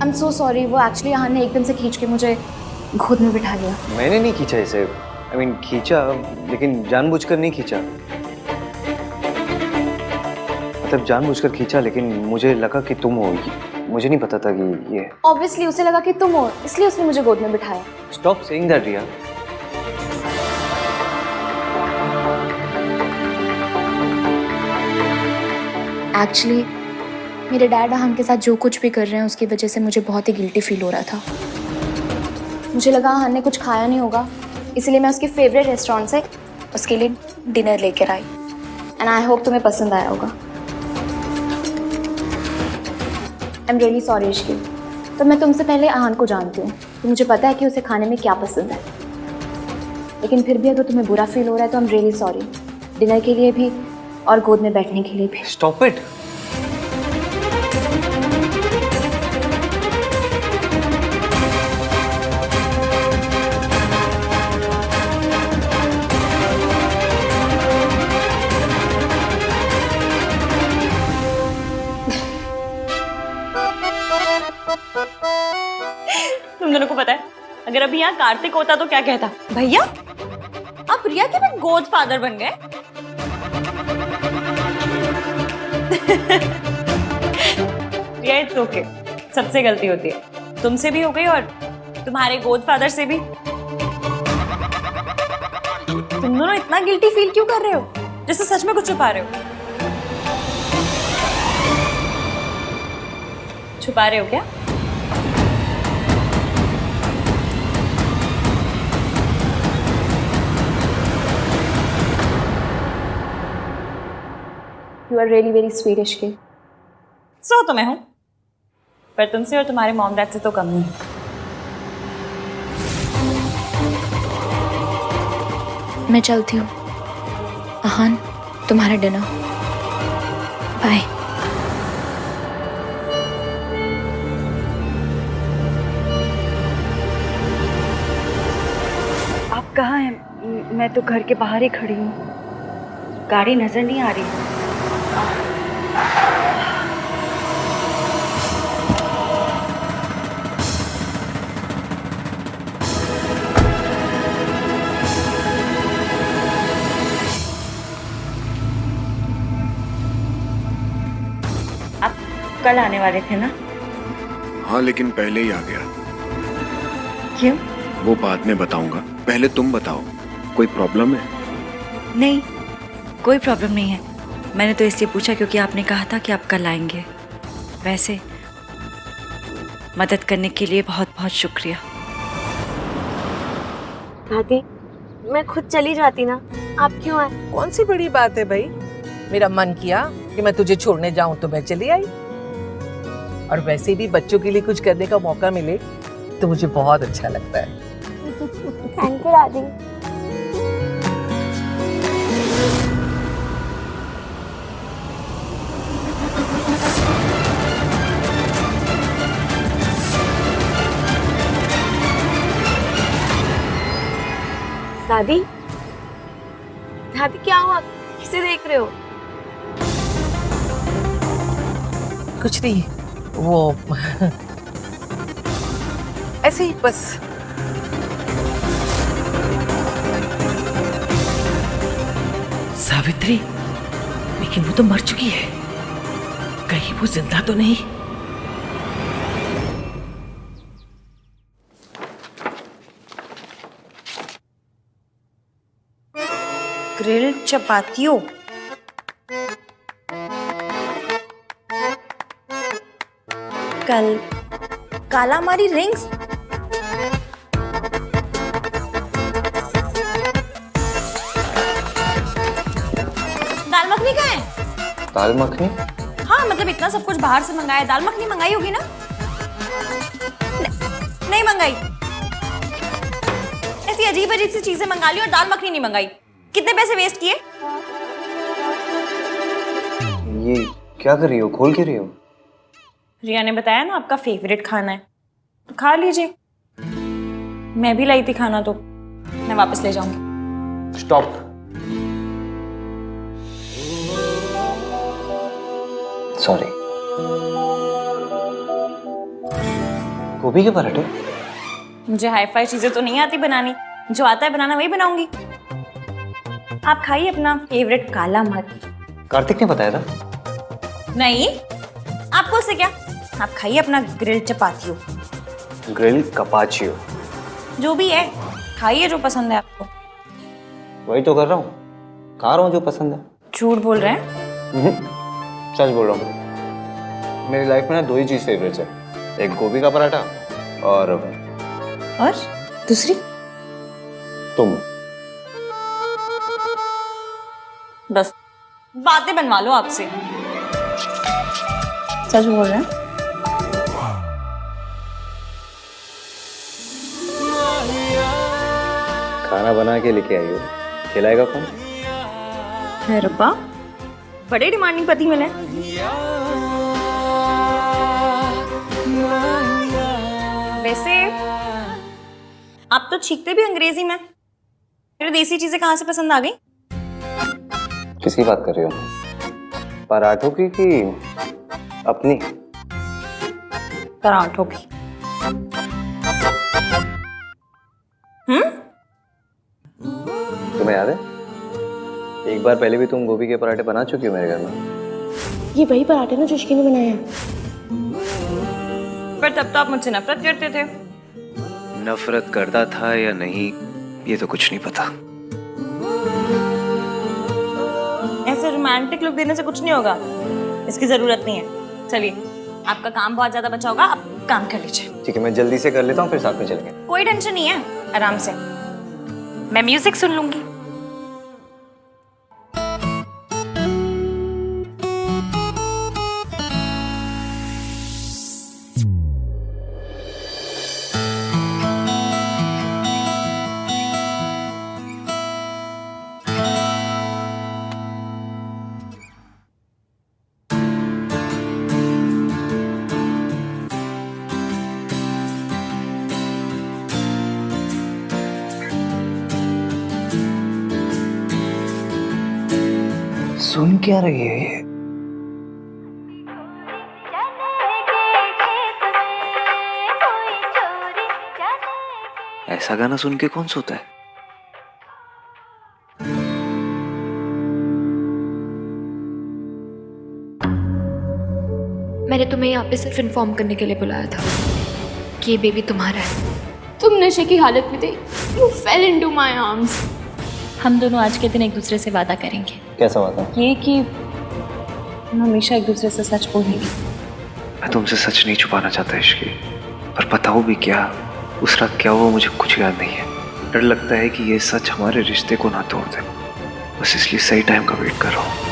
Am so sorry. वो actually यहाँ ने एकदम से खींच के मुझे गोद में बिठा लिया। मैंने नहीं खींचा इसे, खींचा लेकिन जानबूझकर नहीं खींचा। मतलब जानबूझकर खींचा लेकिन मुझे लगा कि तुम हो, मुझे नहीं पता था कि ये। ऑब्वियसली उसे लगा कि तुम हो, इसलिए उसने मुझे गोद में बिठाया। Stop saying that Riya. Actually मेरे डैड अहान के साथ जो कुछ भी कर रहे हैं उसकी वजह से मुझे बहुत ही गिल्टी फील हो रहा था। मुझे लगा अहान ने कुछ खाया नहीं होगा, इसलिए मैं उसके फेवरेट रेस्टोरेंट से उसके लिए डिनर लेकर आई। एंड आई होप तुम्हें पसंद आया होगा। I am really sorry Ishki. तो मैं तुमसे पहले अहान को जानती हूँ, तो मुझे पता है कि उसे खाने में क्या पसंद है। लेकिन फिर भी अगर तुम्हें बुरा फील हो रहा है तो I am really sorry, dinner के लिए भी और गोद में बैठने के लिए भी। Stop it. तुम दोनों को पता है, अगर अभी यहाँ कार्तिक होता तो क्या कहता? भैया आप रिया के भी गोद फादर बन गए। रिया इट्स ओके, सबसे गलती होती है, तुमसे भी हो गई और तुम्हारे गोद फादर से भी। तुम दोनों इतना गिल्टी फील क्यों कर रहे हो, जैसे सच में कुछ छुपा रहे हो? छुपा रहे हो क्या? You are really very sweet इश्की। सो तो मैं हूं, पर तुमसे और तुम्हारे मॉम डैड से तो कम नहीं। मैं चलती हूँ। अहान, तुम्हारा डिनर। बाय। आप कहाँ हैं? मैं तो घर के बाहर ही खड़ी हूँ, गाड़ी नजर नहीं आ रही। आप कल आने वाले थे ना? हाँ, लेकिन पहले ही आ गया। क्यों? वो बाद में बताऊंगा, पहले तुम बताओ, कोई प्रॉब्लम है? नहीं, कोई प्रॉब्लम नहीं है। मैंने तो इसलिए पूछा क्योंकि आपने कहा था कि आप कल आएंगे। वैसे मदद करने के लिए बहुत बहुत शुक्रिया। दादी, मैं खुद चली जाती ना, आप क्यों आए? कौन सी बड़ी बात है भाई, मेरा मन किया कि मैं तुझे छोड़ने जाऊं तो मैं चली आई। और वैसे भी बच्चों के लिए कुछ करने का मौका मिले तो मुझे बहुत अच्छा लगता है। थैंक यू दादी। दादी, दादी क्या हुआ? किसे देख रहे हो? कुछ नहीं, वो ऐसे ही बस। सावित्री, लेकिन वो तो मर चुकी है, कहीं वो जिंदा तो नहीं? ग्रिल्ड चपातियों, कल कालामारी रिंग्स, दाल मखनी कहाँ है? दाल मखनी? हाँ मतलब इतना सब कुछ बाहर से मंगाया, दाल मखनी मंगाई होगी ना? नहीं मंगाई। ऐसी अजीब अजीब सी चीजें मंगा ली और दाल मखनी नहीं मंगाई। कितने पैसे वेस्ट किए? ये क्या कर रही हो, खोल के रही हो? रिया ने बताया ना आपका फेवरेट खाना है, तो खा लीजिए। मैं भी लाई थी खाना, तो मैं वापस ले जाऊंगी। स्टॉप। सॉरी। गोभी के पराठे? मुझे हाई फाई चीजें तो नहीं आती बनानी, जो आता है बनाना वही बनाऊंगी। आप खाइए अपना फेवरेट काला मर्च। कार्तिक ने बताया था। नहीं, आपको उससे क्या, आप खाइए अपना ग्रिल चपातियों। ग्रिल कपाचियो? जो भी है खाइए, जो पसंद है आपको। वही तो कर रहा हूँ, खा रहा हूँ जो पसंद है। झूठ बोल रहे हैं? सच बोल रहा हूँ। मेरी लाइफ में ना 2 ही चीज फेवरेट्स है, एक गोभी का पराठा और दूसरी? तुम। बस बातें बनवा लो आपसे। सच बोल रहे हैं? खाना बना के लेके आई हो, खिलाएगा कौन? है रब्बा, बड़े डिमांडिंग पति मिले। वैसे आप तो छींकते भी अंग्रेजी में, फिर देसी चीजें कहाँ से पसंद आ गई? किसकी बात कर रही हो? पराठों की कि अपनी? पराठों की। तुम्हें याद है एक बार पहले भी तुम गोभी के पराठे बना चुकी हो मेरे घर में? ये वही पराठे ना जो इश्की ने बनाया है। पर तब तो आप मुझसे नफरत करते थे। नफरत करता था या नहीं ये तो कुछ नहीं पता। ऐसे रोमांटिक लुक देने से कुछ नहीं होगा, इसकी जरूरत नहीं है। चलिए, आपका काम बहुत ज्यादा बचा होगा, आप काम कर लीजिए। ठीक है, मैं जल्दी से कर लेता हूँ, फिर साथ में चलेंगे। कोई टेंशन नहीं है, आराम से। मैं म्यूजिक सुन लूंगी। सुन क्या रही है ये? ऐसा गाना सुन के कौन सोता है? मैंने तुम्हें यहाँ पे सिर्फ इन्फॉर्म करने के लिए बुलाया था कि ये बेबी तुम्हारा है। तुम नशे की हालत में थे, you fail into my arms. हम दोनों आज के दिन एक दूसरे से वादा करेंगे। कैसा वादा? ये कि हम हमेशा एक दूसरे से सच बोलेंगे। मैं तुमसे सच नहीं छुपाना चाहता इश्की, पर बताओ भी क्या, उस रात क्या हुआ मुझे कुछ याद नहीं है। डर लगता है कि ये सच हमारे रिश्ते को ना तोड़ दे, बस इसलिए सही टाइम का वेट कर रहा हूँ।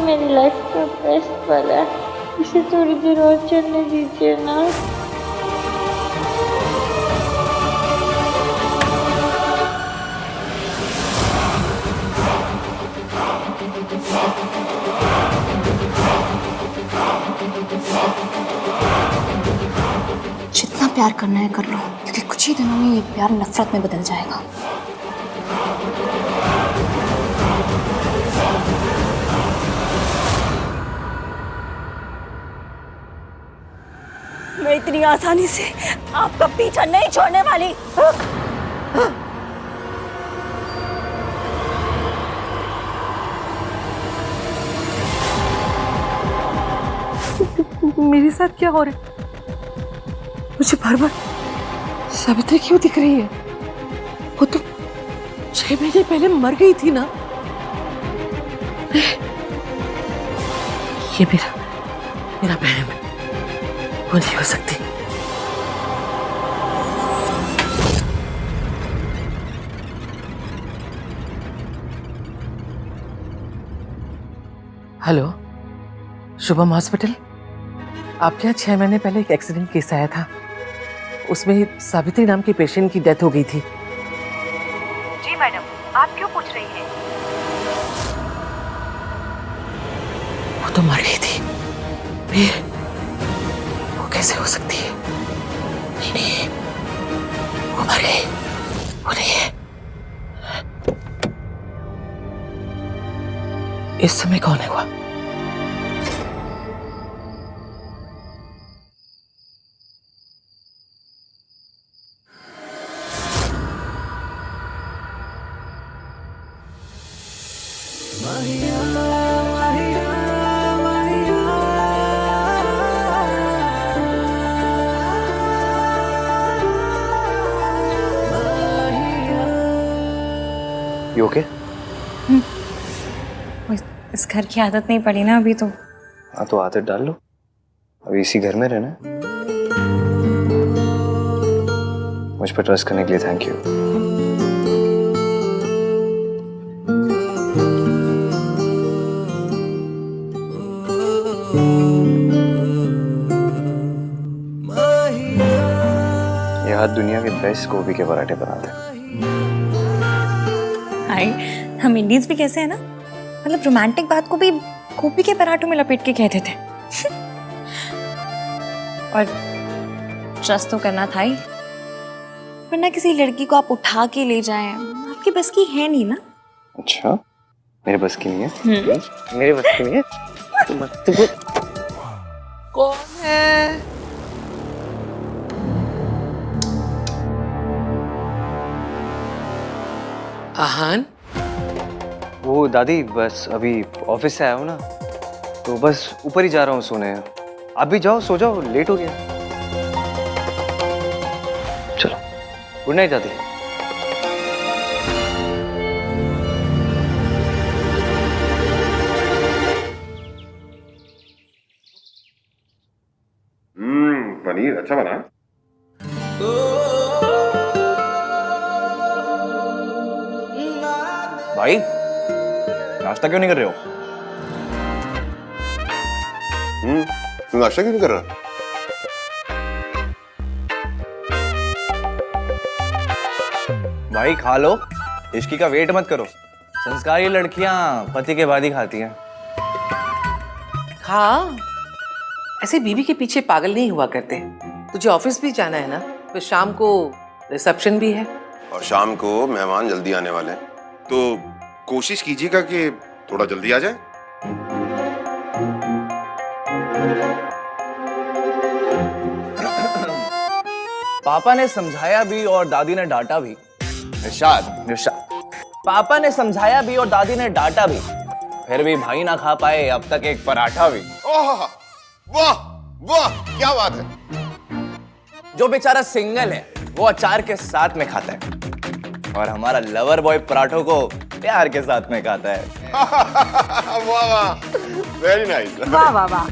मेरी लाइफ का बेस्ट पल है, इसे थोड़ी देर और चलने दीजिए ना। जितना प्यार करना है कर लो, क्योंकि कुछ ही दिनों में ये प्यार नफरत में बदल जाएगा। मैं इतनी आसानी से आपका पीछा नहीं छोड़ने वाली। मेरे साथ क्या हो रहा है? मुझे बार बार सावित्री क्यों दिख रही है? वो तो 6 महीने पहले मर गई थी ना। ये मेरा बहन है, वो नहीं हो सकती। Hello, Shubham hospital. आपके यहाँ 6 महीने पहले एक एक्सीडेंट केस आया था, उसमें सावित्री नाम के पेशेंट की डेथ हो गई थी। जी मैडम, आप क्यों पूछ रही हैं? वो तो मर गई थी। फिर वो कैसे हो सकती है? नहीं नहीं, वो मर गई, वो नहीं है। इस समय कौन है वो? You okay? इस घर की आदत नहीं पड़ी ना अभी तो। हाँ तो आदत डाल लो, अभी इसी घर में रहना है। मुझ पर ट्रस्ट करने के लिए थैंक यू। ये हाथ दुनिया के बेस्ट गोभी के पराठे बनाते हैं। हाय, हम इंडियंस भी कैसे है ना, मतलब रोमांटिक बात को भी गोभी के पराठों में लपेट के कहते थे। और ट्रस्ट तो करना था ही, वरना किसी लड़की को आप उठा के ले जाएं, आपकी बस की है नहीं ना। अच्छा, मेरे बस की नहीं है? मेरे बस की नहीं है? तुम कौन है? आहान, वो दादी बस अभी ऑफिस से आया हूँ ना, तो बस ऊपर ही जा रहा हूँ सोने। आप भी जाओ, सो जाओ, लेट हो गया। चलो, गुड नाइट दादी। पनीर अच्छा बना। भाई, नाश्ता क्यों नहीं कर रहे हो? तू नाश्ता क्यों नहीं कर रहा? भाई खा लो, इश्की का वेट मत करो। संस्कारी लड़कियां पति के बाद ही खाती हैं। हाँ, ऐसे बीवी के पीछे पागल नहीं हुआ करते। तुझे ऑफिस भी जाना है ना, तो शाम को रिसेप्शन भी है। और शाम को मेहमान जल्दी आने वाले हैं, तो कोशिश कीजिएगा कि थोड़ा जल्दी आ जाए। पापा ने समझाया भी और दादी ने डांटा भी। निशाद, पापा ने समझाया भी और दादी ने डांटा भी, फिर भी भाई ना खा पाए अब तक एक पराठा भी। ओह, वाह वाह, क्या बात है। जो बेचारा सिंगल है वो अचार के साथ में खाता है, और हमारा लवर बॉय पराठों को प्यार के साथ में खाता है। वाह वाह, वेरी नाइस। वाह वाह वाह।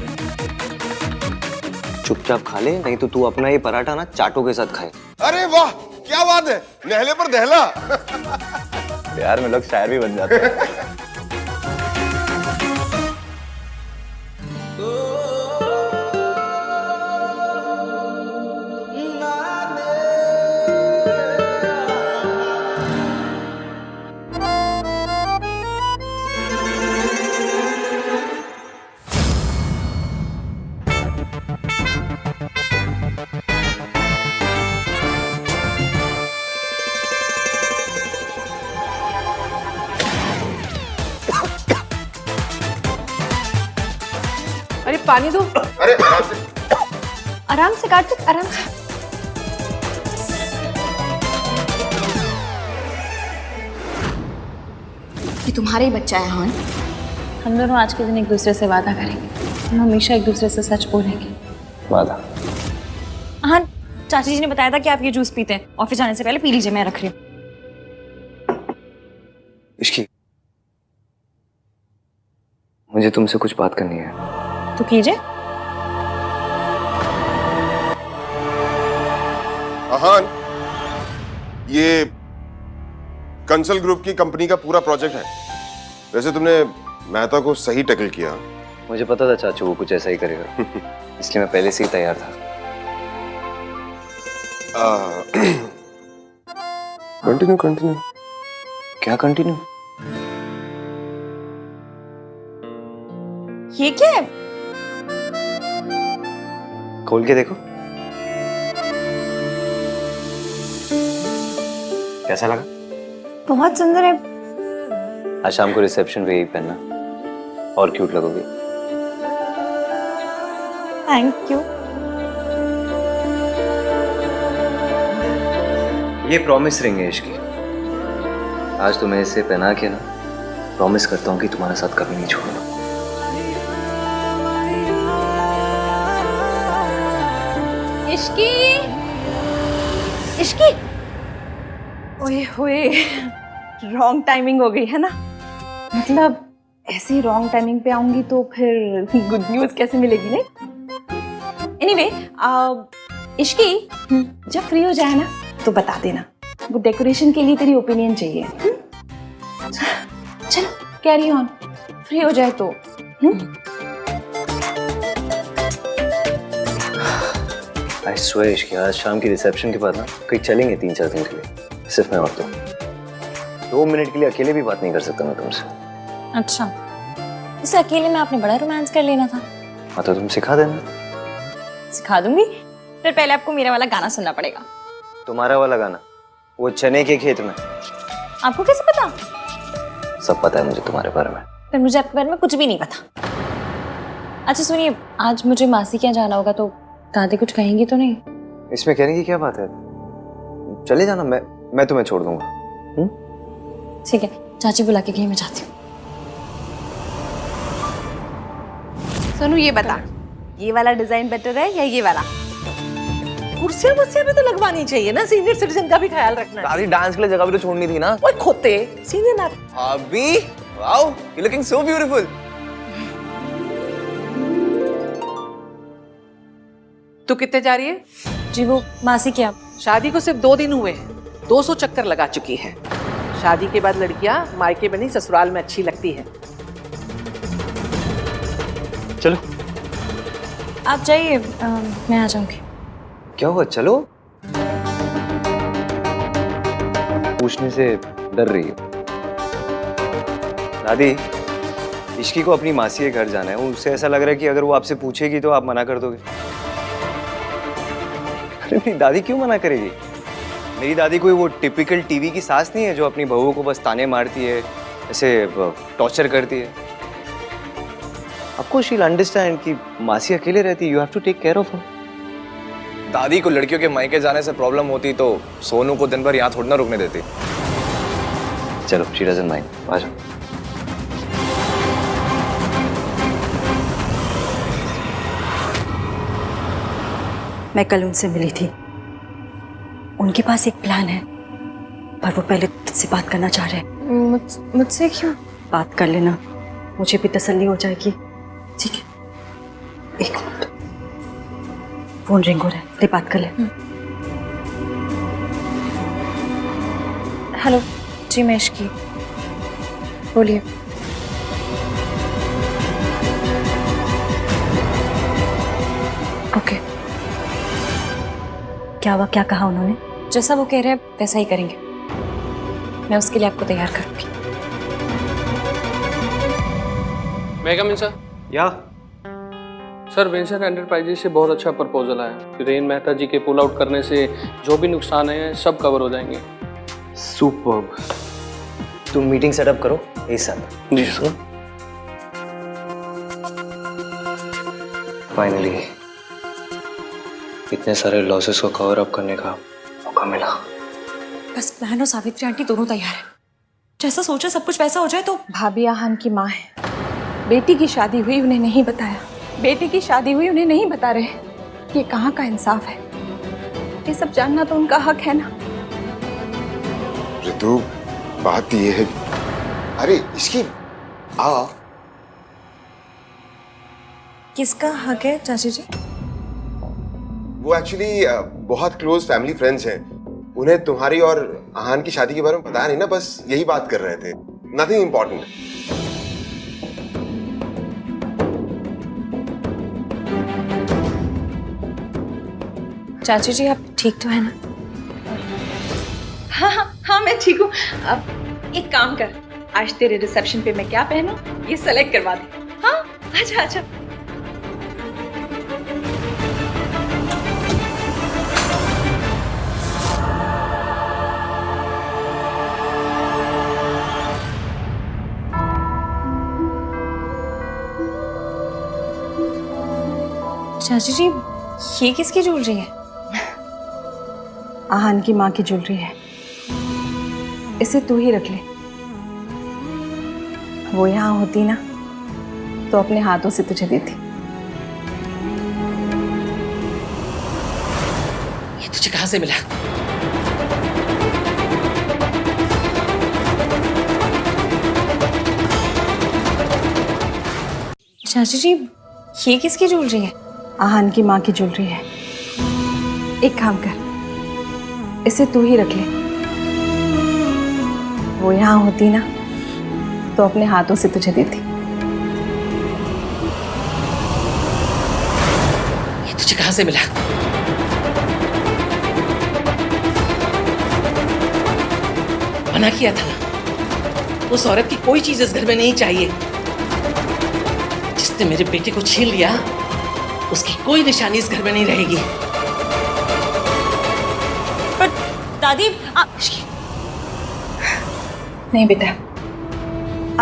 चुपचाप खा ले, नहीं तो तू अपना ये पराठा ना चाटों के साथ खाए। अरे वाह, क्या बात है, नहले पर दहला। प्यार में लोग शायर भी बन जाते हैं। अरे पानी दो। अरे आराम से कार्तिक, आराम से। ये तुम्हारा ही बच्चा है हान। हम दोनों आज के दिन एक दूसरे से वादा करेंगे, हम हमेशा एक दूसरे से सच बोलेंगे। वादा? हाँ, चाची जी ने बताया था कि आप ये जूस पीते हैं, ऑफिस जाने से पहले पी लीजिए, मैं रख रही हूँ। इश्की, मुझे तुमसे कुछ बात करनी है। तो कीजिए। आहान, ये कंसल ग्रुप की कंपनी का पूरा प्रोजेक्ट है। वैसे तुमने मेहता को सही टैकल किया। मुझे पता था चाचू वो कुछ ऐसा ही करेगा, इसलिए मैं पहले से ही तैयार था। Continue continue. क्या कंटिन्यू? ये क्या है? खोल के देखो। कैसा लगा? बहुत सुंदर है। आज शाम को रिसेप्शन पे यही पहनना और क्यूट लगोगी। Thank you. ये प्रॉमिस रिंग है इसकी। आज तुम्हें इसे पहना के ना प्रॉमिस करता हूँ कि तुम्हारे साथ कभी नहीं छोड़ूंगा। इश्की, इश्की, ओए होए, रॉन्ग टाइमिंग हो गई है ना। मतलब ऐसे रॉन्ग टाइमिंग पे आऊंगी तो फिर गुड न्यूज कैसे मिलेगी नहीं? एनीवे, इश्की, जब फ्री हो जाए ना तो बता देना। वो डेकोरेशन के लिए तेरी ओपिनियन चाहिए। चल कैरी ऑन, फ्री हो जाए तो। आई स्वेयर इश्की, आज शाम की रिसेप्शन के बाद ना कहीं चलेंगे 3-4 दिन के लिए, सिर्फ मैं और तुम। 2 मिनट के लिए अकेले भी बात नहीं कर सकता मैं तुमसे। अच्छा, इसे अकेले में आपने बड़ा रोमांस कर लेना था। हाँ तो तुम सिखा देना। सिखा दूंगी, फिर पहले आपको मेरा वाला गाना सुनना पड़ेगा। तुम्हारा वाला गाना? वो चने के खेत में? आपको कैसे पता? सब पता है मुझे तुम्हारे बारे में। फिर मुझे आपके बारे में कुछ भी नहीं पता। अच्छा सुनिए, आज मुझे मासी के यहाँ जाना होगा तो दादी कुछ कहेंगी तो नहीं? इसमें कहने की क्या बात है, चले जाना, मैं तुम्हें छोड़ दूंगा। ठीक है, चाची बुला के गई, मैं जाती हूँ। सोनू ये बता, ये वाला डिजाइन बेटर है या ये वाला? कुर्सियां वुर्सियां भी तो लगवानी चाहिए ना, सीनियर सिटीजन का भी ख्याल रखना है। दादी डांस के लिए जगह भी तो छोड़नी थी ना। ओए खोते, सीनियर ना। अभी wow, you looking so beautiful. तू कितने जा रही है? जी वो मासी क्या? शादी को सिर्फ 2 दिन हुए हैं, 200 चक्कर लगा चुकी है। शादी के बाद लड़कियां मायके बनी ससुराल में अच्छी लगती है। चलो। आप जाइए, मैं आ जाऊंगी। क्या हुआ, चलो। पूछने से डर रही है दादी। इश्की को अपनी मासी के घर जाना है, उससे ऐसा लग रहा है कि अगर वो आपसे पूछेगी तो आप मना कर दोगे। अरे मेरी दादी क्यों मना करेगी? मेरी दादी कोई वो टिपिकल टीवी की सास नहीं है जो अपनी बहू को बस ताने मारती है, ऐसे टॉर्चर करती है। आपको शी विल अंडरस्टैंड कि मासी अकेले रहती है, you have to take care of her. दादी को लड़कियों के मायके जाने से प्रॉब्लम होती तो सोनू को दिन भर यहाँ थोड़ी ना रुकने देती। चलो, शी डजंट माइंड, आ जाओ। मैं कल उनसे मिली थी, उनके पास एक प्लान है, पर वो पहले तुझसे बात करना चाह रहे हैं। मुझसे क्यों? बात कर लेना, मुझे भी तसल्ली हो जाएगी। ठीक है, एक मिनट, फोन रिंग हो रहा है, ले बात कर ले। हेलो जी, मैं इश्की, बोलिए। ओके, क्या हुआ, क्या कहा उन्होंने? जैसा वो कह रहे हैं वैसा ही करेंगे। मैं उसके लिए आपको तैयार करूंगी। मैं कम इन सर। या सर, वेंचर एंटरप्राइजेस से बहुत अच्छा प्रपोजल आया। वीरेन मेहता जी के पुल आउट करने से जो भी नुकसान है सब कवर हो जाएंगे। सुपर्ब। तुम मीटिंग सेटअप करो इस साथ। जी सर। फाइनली इतने सारे लॉसेस को कवर अप करने का मौका मिला। बस बहन और सावित्री आंटी दोनों तैयार है। जैसा सोचा सब कुछ वैसा हो जाए तो। भाभी आहान की माँ है, बेटी की शादी हुई उन्हें नहीं बताया, बेटी की शादी हुई उन्हें नहीं बता रहे। ये कहाँ का इंसाफ है? ये सब जानना तो उनका हक है ना। ऋतु, बात ये है, अरे इसकी आ। किसका हक है चाची जी? वो एक्चुअली बहुत क्लोज फैमिली फ्रेंड्स हैं। उन्हें तुम्हारी और आहान की शादी के बारे में पता नहीं ना, बस यही बात कर रहे थे। Nothing important. चाची जी आप ठीक तो है ना? हाँ मैं ठीक हूँ। अब एक काम कर, आज तेरे रिसेप्शन पे मैं क्या पहनूं ये सेलेक्ट करवा दे। हाँ आजा आजा। चाची जी ये किसकी ज्वेलरी है? आहान की माँ की ज्वेलरी है, इसे तू ही रख ले। वो यहाँ होती ना तो अपने हाथों से तुझे देती। ये तुझे कहाँ से मिला? चाची जी ये किसकी ज्वेलरी है? आहान की माँ की ज्वेलरी है। एक काम कर, इसे तू ही रख ले। वो यहाँ होती ना तो अपने हाथों से तुझे देती। ये तुझे कहाँ से मिला? मना किया था ना, उस औरत की कोई चीज इस घर में नहीं चाहिए। जिसने मेरे बेटे को छीन लिया उसकी कोई निशानी इस घर में नहीं रहेगी। पर दादी नहीं बेटा,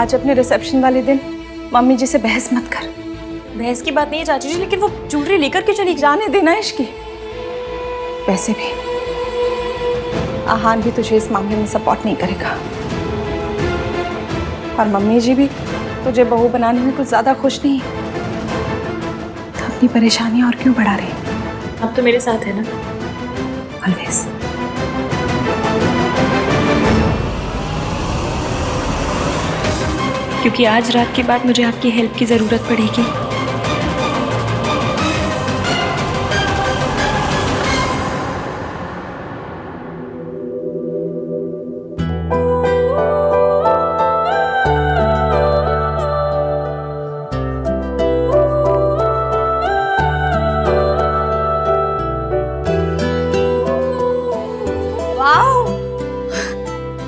आज अपने रिसेप्शन वाले दिन मम्मी जी से बहस मत कर। बहस की बात नहीं है चाची जी, लेकिन वो ज्वेलरी लेकर क्यों चली? जाने देना इश्की। वैसे भी आहान भी तुझे इस मामले में सपोर्ट नहीं करेगा, और मम्मी जी भी तुझे बहू बनाने में कुछ ज्यादा खुश नहीं। तो अपनी परेशानी और क्यों बढ़ा रही? अब तो मेरे साथ है ना। ऑलवेज। क्योंकि आज रात के बाद मुझे आपकी हेल्प की जरूरत पड़ेगी।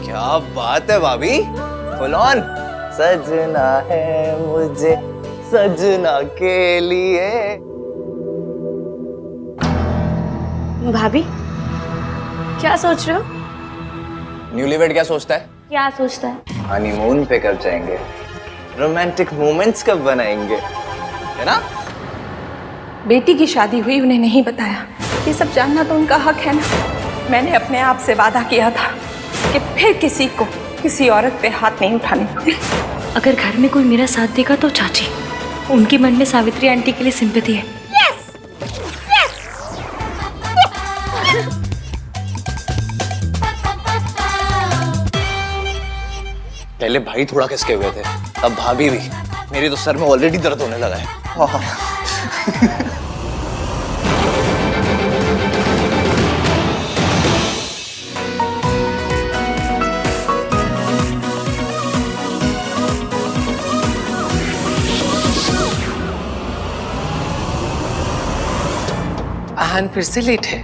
क्या बात है भाभी, फुल ऑन। सजना है मुझे सजना के लिए। भाभी क्या सोच रहे हो? न्यूलीवेड क्या सोचता है? क्या सोचता है? हनीमून पे कब जाएंगे, रोमांटिक मोमेंट्स कब बनाएंगे, है ना? बेटी की शादी हुई, उन्हें नहीं बताया। ये सब जानना तो उनका हक है ना। मैंने अपने आप से वादा किया था कि फिर किसी को किसी औरत पे हाथ नहीं उठाने। अगर घर में कोई मेरा साथ देगा तो चाची, उनके मन में सावित्री आंटी के लिए सिंपैथी है। पहले भाई थोड़ा खिसके हुए थे, तब भाभी भी। मेरी तो सर में ऑलरेडी दर्द होने लगा है। आहान फिर से लेट है,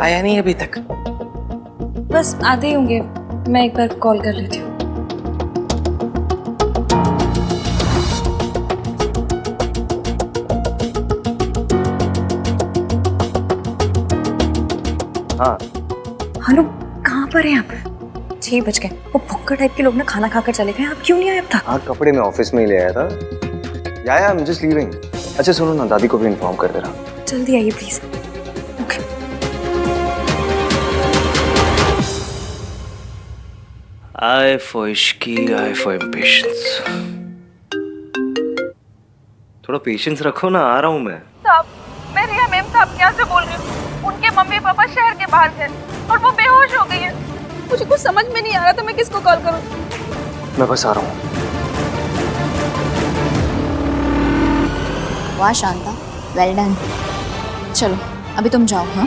आया नहीं अभी तक। बस आते ही होंगे, मैं एक बार कॉल कर लेती हूँ। हाँ हेलो, कहाँ पर हैं आप? 6 बज गए। वो भुक्कड़ टाइप के लोग ना खाना खाकर चले गए, आप क्यों नहीं आए अब तक? हाँ, कपड़े मैं ऑफिस में ही ले आया था। या आई एम जस्ट लीविंग। अच्छा सुनो ना, दादी को भी इन्फॉर्म कर देना। जल्दी आइए please. Okay. I for Ishki, I for impatience. थोड़ा पेशेंस रखो ना, आ रहा हूँ मैं। साहब, मैं रिया मैम साहब क्या से बोल रही हूँ। उनके मम्मी पापा शहर के बाहर थे और वो बेहोश हो गई है। मुझे कुछ समझ में नहीं आ रहा था मैं किसको कॉल करूँ। मैं बस आ रहा हूँ। वाह शांता, वेल डन। चलो अभी तुम जाओ। हाँ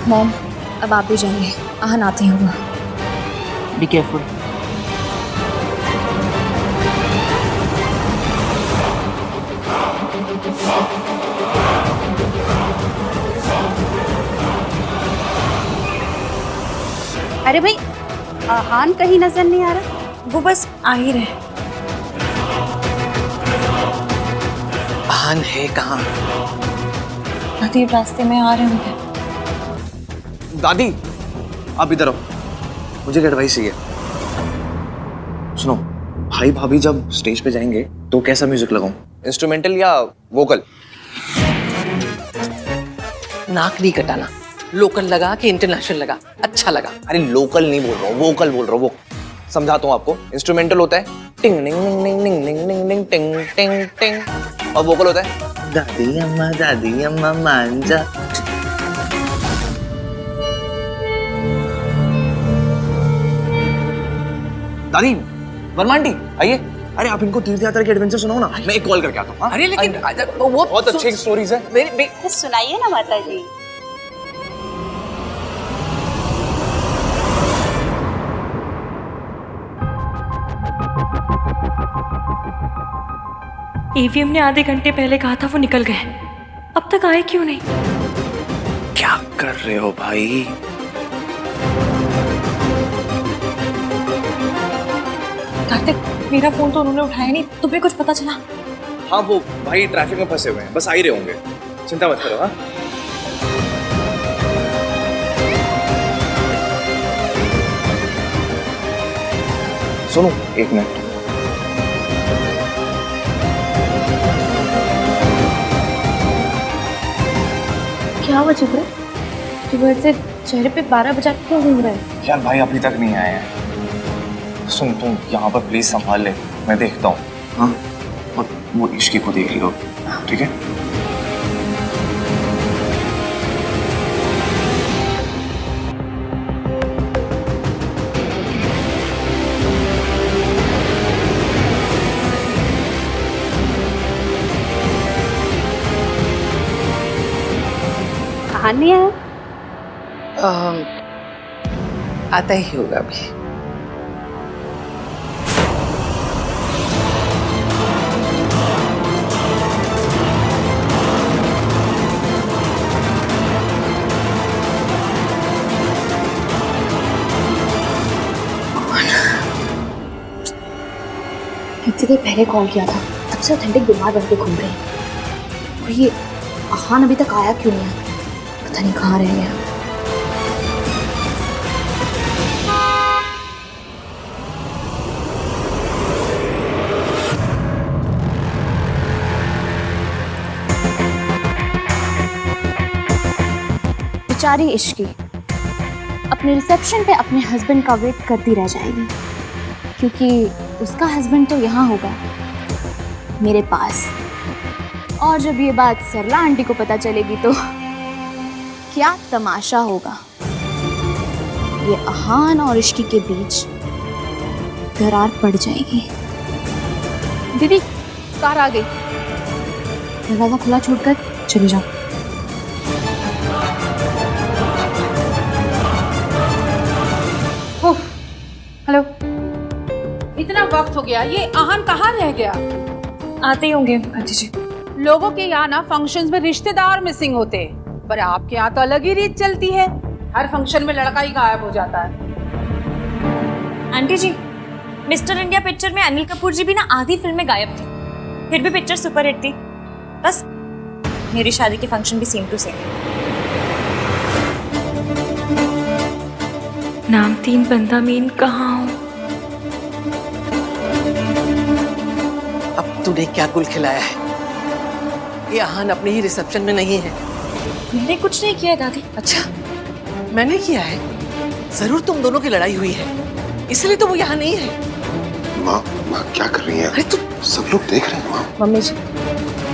मॉम, अब आप भी जाइए, आहन आते ही होगा। Be careful. अरे भाई, आहान कहीं नजर नहीं आ रहा। वो बस आ ही रहे। आहान है कहाँ? दादी रास्ते में आ रहे होंगे। दादी आप इधर आओ, मुझे एक एडवाइस चाहिए। सुनो, भाई भाभी जब स्टेज पे जाएंगे तो कैसा म्यूजिक लगाऊं? इंस्ट्रूमेंटल या वोकल? नाक नहीं कटाना, लोकल लगा कि इंटरनेशनल लगा, अच्छा लगा। अरे लोकल नहीं बोल रहा हूँ, वोकल बोल रहा हूँ। वो समझाता हूँ आपको। इंस्ट्रूमेंटल होता है टिंग टिंग टिंग टिंग टिंग टिंग टिंग टिंग टिंग, और वोकल होता है दादी अम्मा मान जा। दादी, वर्मा आंटी आइए। अरे आप इनको तीर्थ यात्रा की एडवेंचर सुनाओ ना, मैं एक कॉल करके आता हूँ। अरे लेकिन वो बहुत अच्छी स्टोरीज है। सुनाइए ना माता जी। ईवीएम ने आधे घंटे पहले कहा था वो निकल गए, अब तक आए क्यों नहीं? क्या कर रहे हो भाई? कार्तिक, मेरा फोन तो उन्होंने उठाया नहीं, तुम्हें कुछ पता चला? हाँ वो भाई ट्रैफिक में फंसे हुए हैं, बस आ ही रहे होंगे, चिंता मत करो। हाँ सुनो एक मिनट। क्या हुआ चित्र? सुबह से चेहरे पे 12 बजा क्यों घूम रहा है? यार भाई अभी तक नहीं आए हैं। सुन तुम यहाँ पर प्लीज संभाल ले, मैं देखता हूँ। हाँ और वो इश्की को देख लो, ठीक है? आहान नहीं आया? आता ही होगा अभी। इतनी देर पहले कॉल किया था, तब से ऑथेंटिक बीमार बन के घूम रहे हैं। और ये आहान अभी तक आया क्यों नहीं है? पता नहीं कहाँ रह गया। बेचारी इश्की अपने रिसेप्शन पे अपने हस्बैंड का वेट करती रह जाएगी, क्योंकि उसका हस्बैंड तो यहाँ होगा मेरे पास। और जब ये बात सरला आंटी को पता चलेगी तो क्या तमाशा होगा। ये आहान और इश्की के बीच दरार पड़ जाएगी। दीदी कार आ गई, दरवाजा खुला छोड़कर चले जाओ। हेलो, इतना वक्त हो गया, ये आहान कहाँ रह गया? आते ही होंगे आंटी जी। लोगों के यहाँ ना फंक्शंस में रिश्तेदार मिसिंग होते हैं, पर आपके यहाँ तो अलग ही रीत चलती है। हर फंक्शन में लड़का ही गायब हो जाता है। आंटी जी, मिस्टर इंडिया पिक्चर में अनिल कपूर जी भी ना आधी फिल्म में गायब थे, फिर भी पिक्चर सुपर हिट थी। बस मेरी शादी के फंक्शन भी सेम टू सेम। नाम 3 बंदा मीन कहाँ हो? अब तूने क्या गुल खिलाया है? ये आहान अपने ही रिसेप्शन में नहीं है। मैंने कुछ नहीं किया दादी। अच्छा, मैंने किया है? जरूर तुम दोनों की लड़ाई हुई है, इसलिए तो वो यहाँ नहीं है। माँ क्या कर रही हैं? अरे तू, सब लोग देख रहे हैं माँ। मम्मी जी,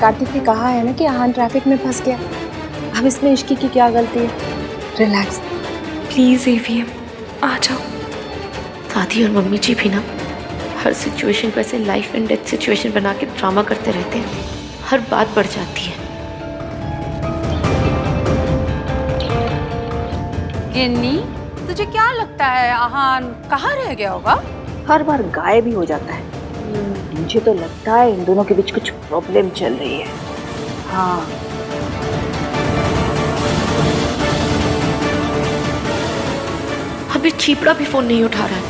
कार्तिक ने कहा है ना कि आहान ट्रैफिक में फंस गया, अब इसमें इश्की की क्या गलती है? रिलैक्स। प्लीज एवीएम आ जाओ। दादी और मम्मी जी भी ना हर सिचुएशन को ऐसे लाइफ एंड डेथ सिचुएशन बना के ड्रामा करते रहते हैं, हर बात बढ़ जाती है। गिन्नी, तुझे क्या लगता है आहान कहाँ रह गया होगा? हर बार गायब ही हो जाता है। मुझे तो लगता है इन दोनों के बीच कुछ प्रॉब्लम चल रही है। हाँ, रणवीर चीपड़ा भी फोन नहीं उठा रहा है।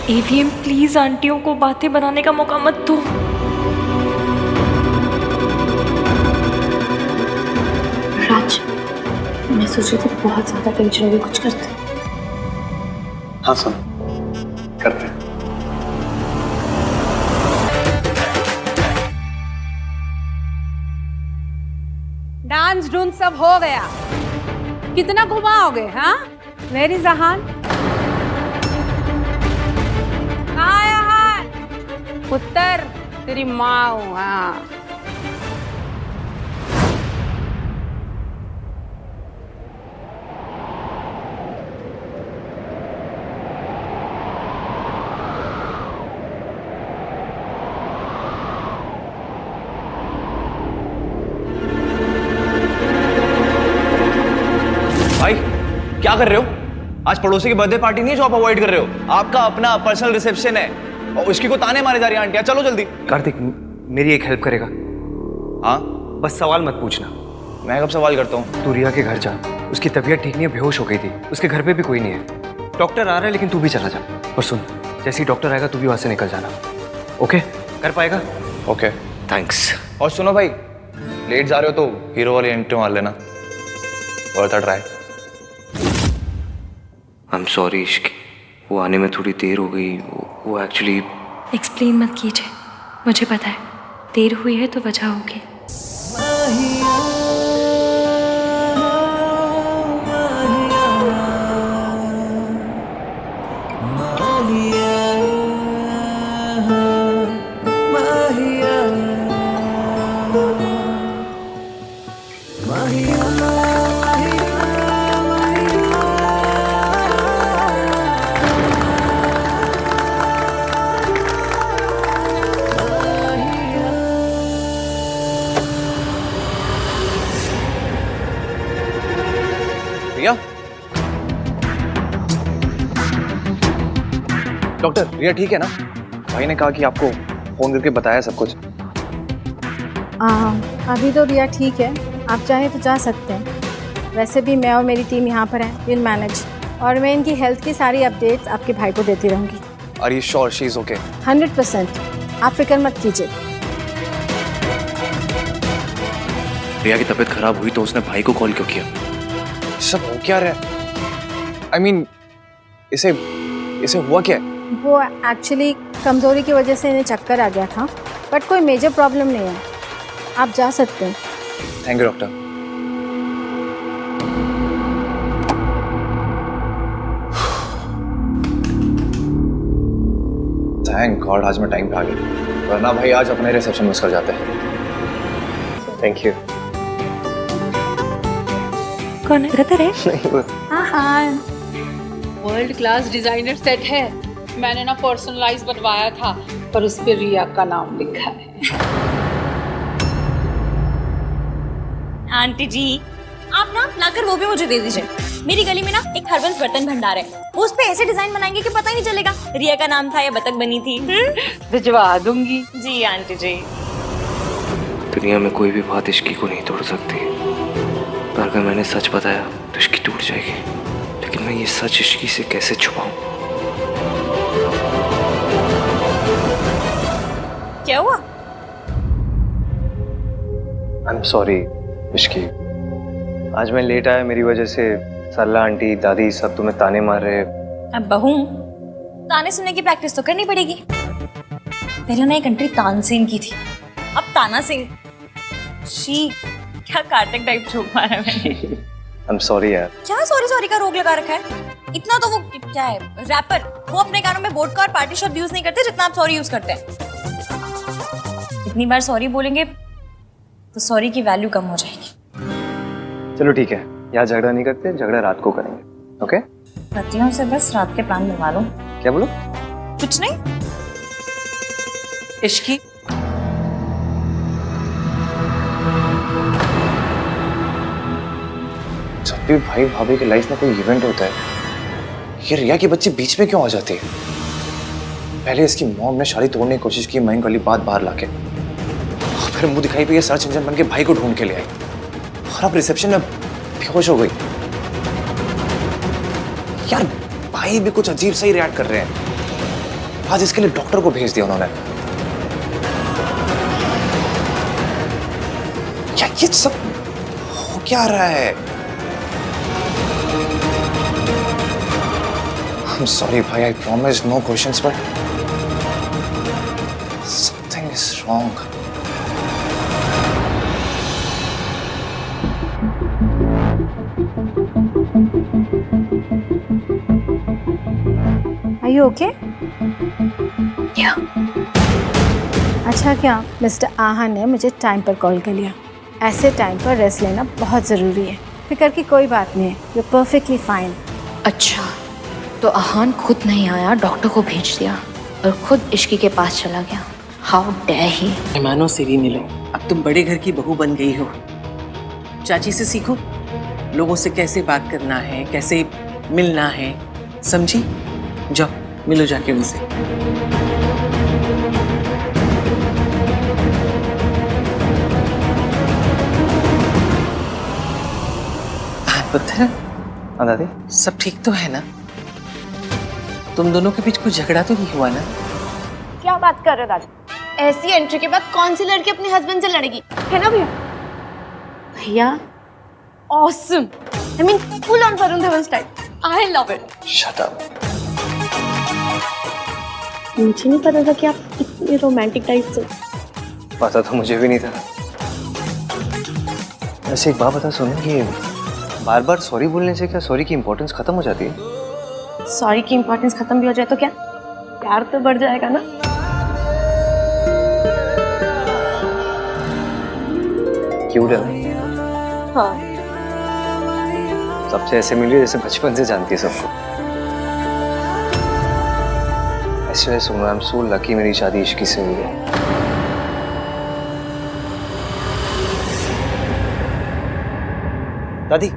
एवीएम प्लीज आंटियों को बातें बनाने का मौका मत दो। राज, मैं सोची थी बहुत ज्यादा टेंशन होगी, कुछ करते। हाँ सुन, करते। डांस डूंस सब हो गया, कितना घुमाओगे? हाँ मेरी जहान, कहाँ है यहाँ? पुत्र तेरी माँ हूँ। हाँ भाई क्या कर रहे हो? आज पड़ोसी की बर्थडे पार्टी नहीं है जो आप अवॉइड कर रहे हो। आपका अपना पर्सनल रिसेप्शन है और उसकी को ताने मारे जा रही है आंटियां। चलो जल्दी। कार्तिक, मेरी एक हेल्प करेगा? हाँ बस सवाल मत पूछना। मैं कब सवाल करता हूँ? तू रिया के घर जा, उसकी तबीयत ठीक नहीं है, बेहोश हो गई थी। उसके घर पे भी कोई नहीं है। डॉक्टर आ रहा है लेकिन तू भी चला जा। और सुन, जैसे ही डॉक्टर आएगा तू भी वहां से निकल जाना। ओके? कर पाएगा? Okay thanks. और सुनो भाई, लेट जा रहे हो तो हीरो वाली एंट्री मार लेना। और था ट्राई। आई एम सॉरी इश्क, वो आने में थोड़ी देर हो गई। वो एक्चुअली एक्सप्लेन मत कीजिए, मुझे पता है देर हुई है तो वजह होगी। रिया? डॉक्टर, रिया ठीक है ना? भाई ने कहा कि आपको फोन करके बताया सब कुछ। अभी तो रिया ठीक है, आप चाहें तो जा सकते हैं। वैसे भी मैं और मेरी टीम यहाँ पर है, विल मैनेज। और मैं इनकी हेल्थ की सारी अपडेट्स आपके भाई को देती रहूँगी। Are you sure she is okay? 100%, आप फिक्र मत कीजिए। रिया की तबीयत खराब हुई तो उसने भाई को कॉल क्यों किया? सब हो क्या रहा है? I mean, इसे हुआ क्या है? वो एक्चुअली कमज़ोरी की वजह से इन्हें चक्कर आ गया था, बट कोई मेजर प्रॉब्लम नहीं है, आप जा सकते हैं। Thank you doctor. Thank God आज मैं टाइम पे आ गया, वरना भाई आज अपने रिसेप्शन मिस कर जाते हैं। Thank you. कौन है? रतर है? नहीं वो हाँ वर्ल्ड क्लास डिजाइनर सेट है। मैंने ना पर्सनलाइज बनवाया था, पर उस पे रिया का नाम लिखा है। आंटी जी, आप ना लाकर वो भी मुझे दे दीजिए। मेरी गली में ना एक हरबंस बर्तन भंडार है, वो उस पे ऐसे डिजाइन बनाएंगे कि पता ही नहीं चलेगा रिया का नाम था या बतख बनी थी। भिजवा दूंगी। जी आंटी जी। दुनिया में कोई भी बात इश्की को नहीं तोड़ सकती। पर अगर मैंने सच बताया तो इश्की टूट जाएगी। लेकिन मैं ये सच इश्की से कैसे छुपाऊं? क्या हुआ? आई एम सॉरी इश्की, आज मैं लेट आया, मेरी वजह से सरला आंटी दादी सब तुम्हें ताने मार रहे। अब बहू, ताने सुनने की प्रैक्टिस तो करनी पड़ेगी। पहले ना एक एंट्री तानसेन की थी, अब ताना सिंह। शी, क्या कार्तिक टाइप जोक मारा मैंने। आई एम सॉरी यार। क्या सॉरी सॉरी का रोग लगा रखा है? इतना तो वो क्या है रैपर, वो अपने गानों में वोडका और पार्टी शब्द यूज नहीं करते जितना आप सॉरी यूज करते हैं। इतनी बार सॉरी बोलेंगे तो सॉरी की वैल्यू कम हो जाएगी। चलो ठीक है, यहाँ झगड़ा नहीं करते, झगड़ा रात को करेंगे। ओके? पतियों से बस रात के प्लान बनवा लो। क्या बोलो? कुछ नहीं। इश्की, जब भी भाई भाभी की लाइफ में कोई इवेंट होता है, ये रिया की बच्ची बीच में क्यों आ जाती है? पहले इसकी मॉम ने शादी तोड़ने की कोशिश की मयंक वाली बात बाहर लाके, फिर मुंह दिखाई पे ये सर्च इंजन बन के भाई को ढूंढ के ले आई, और अब रिसेप्शन में खुश हो गई। यार भाई भी कुछ अजीब सा ही रिएक्ट कर रहे हैं। आज इसके लिए डॉक्टर को भेज दिया उन्होंने। क्या ये सब हो क्या रहा है? I'm sorry भाई, I promise no questions, but something is wrong. Are you okay? Yeah. अच्छा क्या मिस्टर आहा ने मुझे टाइम पर कॉल कर लिया। ऐसे टाइम पर रेस्ट लेना बहुत ज़रूरी है। फिक्र की कोई बात नहीं है, यू परफेक्टली फाइन। अच्छा, तो आहान खुद नहीं आया, डॉक्टर को भेज दिया और खुद इश्की के पास चला गया। How dare he. मेहमानों से भी मिलो, अब तुम बड़े घर की बहू बन गई हो। चाची से सीखो, लोगों से कैसे बात करना है, कैसे मिलना है, समझी? जाओ मिलो जाके उनसे। पत्थर, हाँ दादी, सब ठीक तो है ना? तुम दोनों के बीच कुछ झगड़ा तो नहीं हुआ ना? क्या बात कर रहे हो दादी? ऐसी एंट्री के बाद कौन सी लड़की अपने हस्बैंड से लड़ेगी, है ना भैया? भैया awesome, I mean full on Varun Dhawan style. I love it. Shut up. मुझे नहीं पता था कि आप इतने रोमांटिक टाइप से। पता तो मुझे भी नहीं था। वैसे एक बात बता सुनो, कि बार बार सॉरी बोलने से क्या सॉरी की इम्पोर्टेंस खत्म हो जाती है? सॉरी की इम्पोर्टेंस खत्म भी हो जाए तो क्या प्यार तो बढ़ जाएगा ना? क्यूट है ना? हाँ। सबसे ऐसे मिली जैसे बचपन से जानती है सबको। ऐसे सुनो, आई एम सो लकी मेरी शादी इश्की से हुई है। दादी,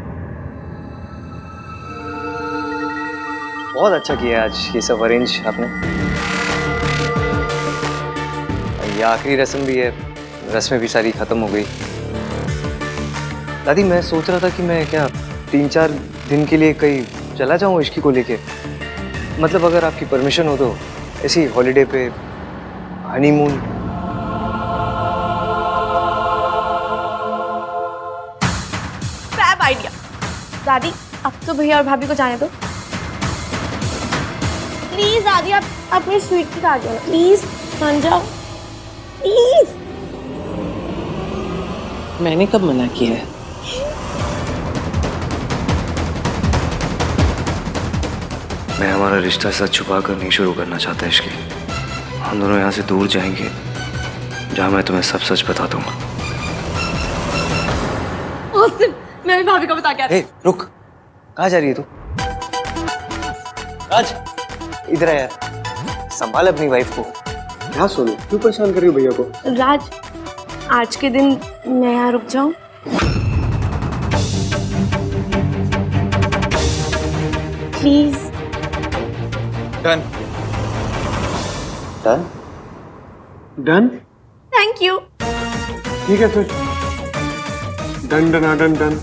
बहुत अच्छा किया आज ये सब अरेंज आपने। ये आखिरी रस्म भी है, रस्में भी सारी खत्म हो गई। दादी मैं सोच रहा था कि मैं क्या 3-4 दिन के लिए कहीं चला जाऊं इश्की को लेके। मतलब अगर आपकी परमिशन हो तो ऐसी हॉलीडे पे, हनीमून। Fab idea. दादी अब तो भैया और भाभी को जाने दो प्लीज। दादी आप अपनी स्वीट की आ जाओ प्लीज, मान जाओ प्लीज। मैंने कब मना किया है? मैं हमारा रिश्ता सच छुपा कर नहीं शुरू करना चाहता इश्की। हम दोनों यहाँ से दूर जाएंगे जहाँ मैं तुम्हें सब सच बता दूंगा। मैं भी भाभी को बता के ए, रुक, कहाँ जा रही है तू? राज, इधर आ यार, संभाल अपनी वाइफ को। हाँ सोनू, क्यों परेशान कर रही हो भैया को? राज, आज के दिन मैं यहाँ रुक जाऊं? Please. Done. Done? Done? Thank you. ठीक है फिर, done done done done.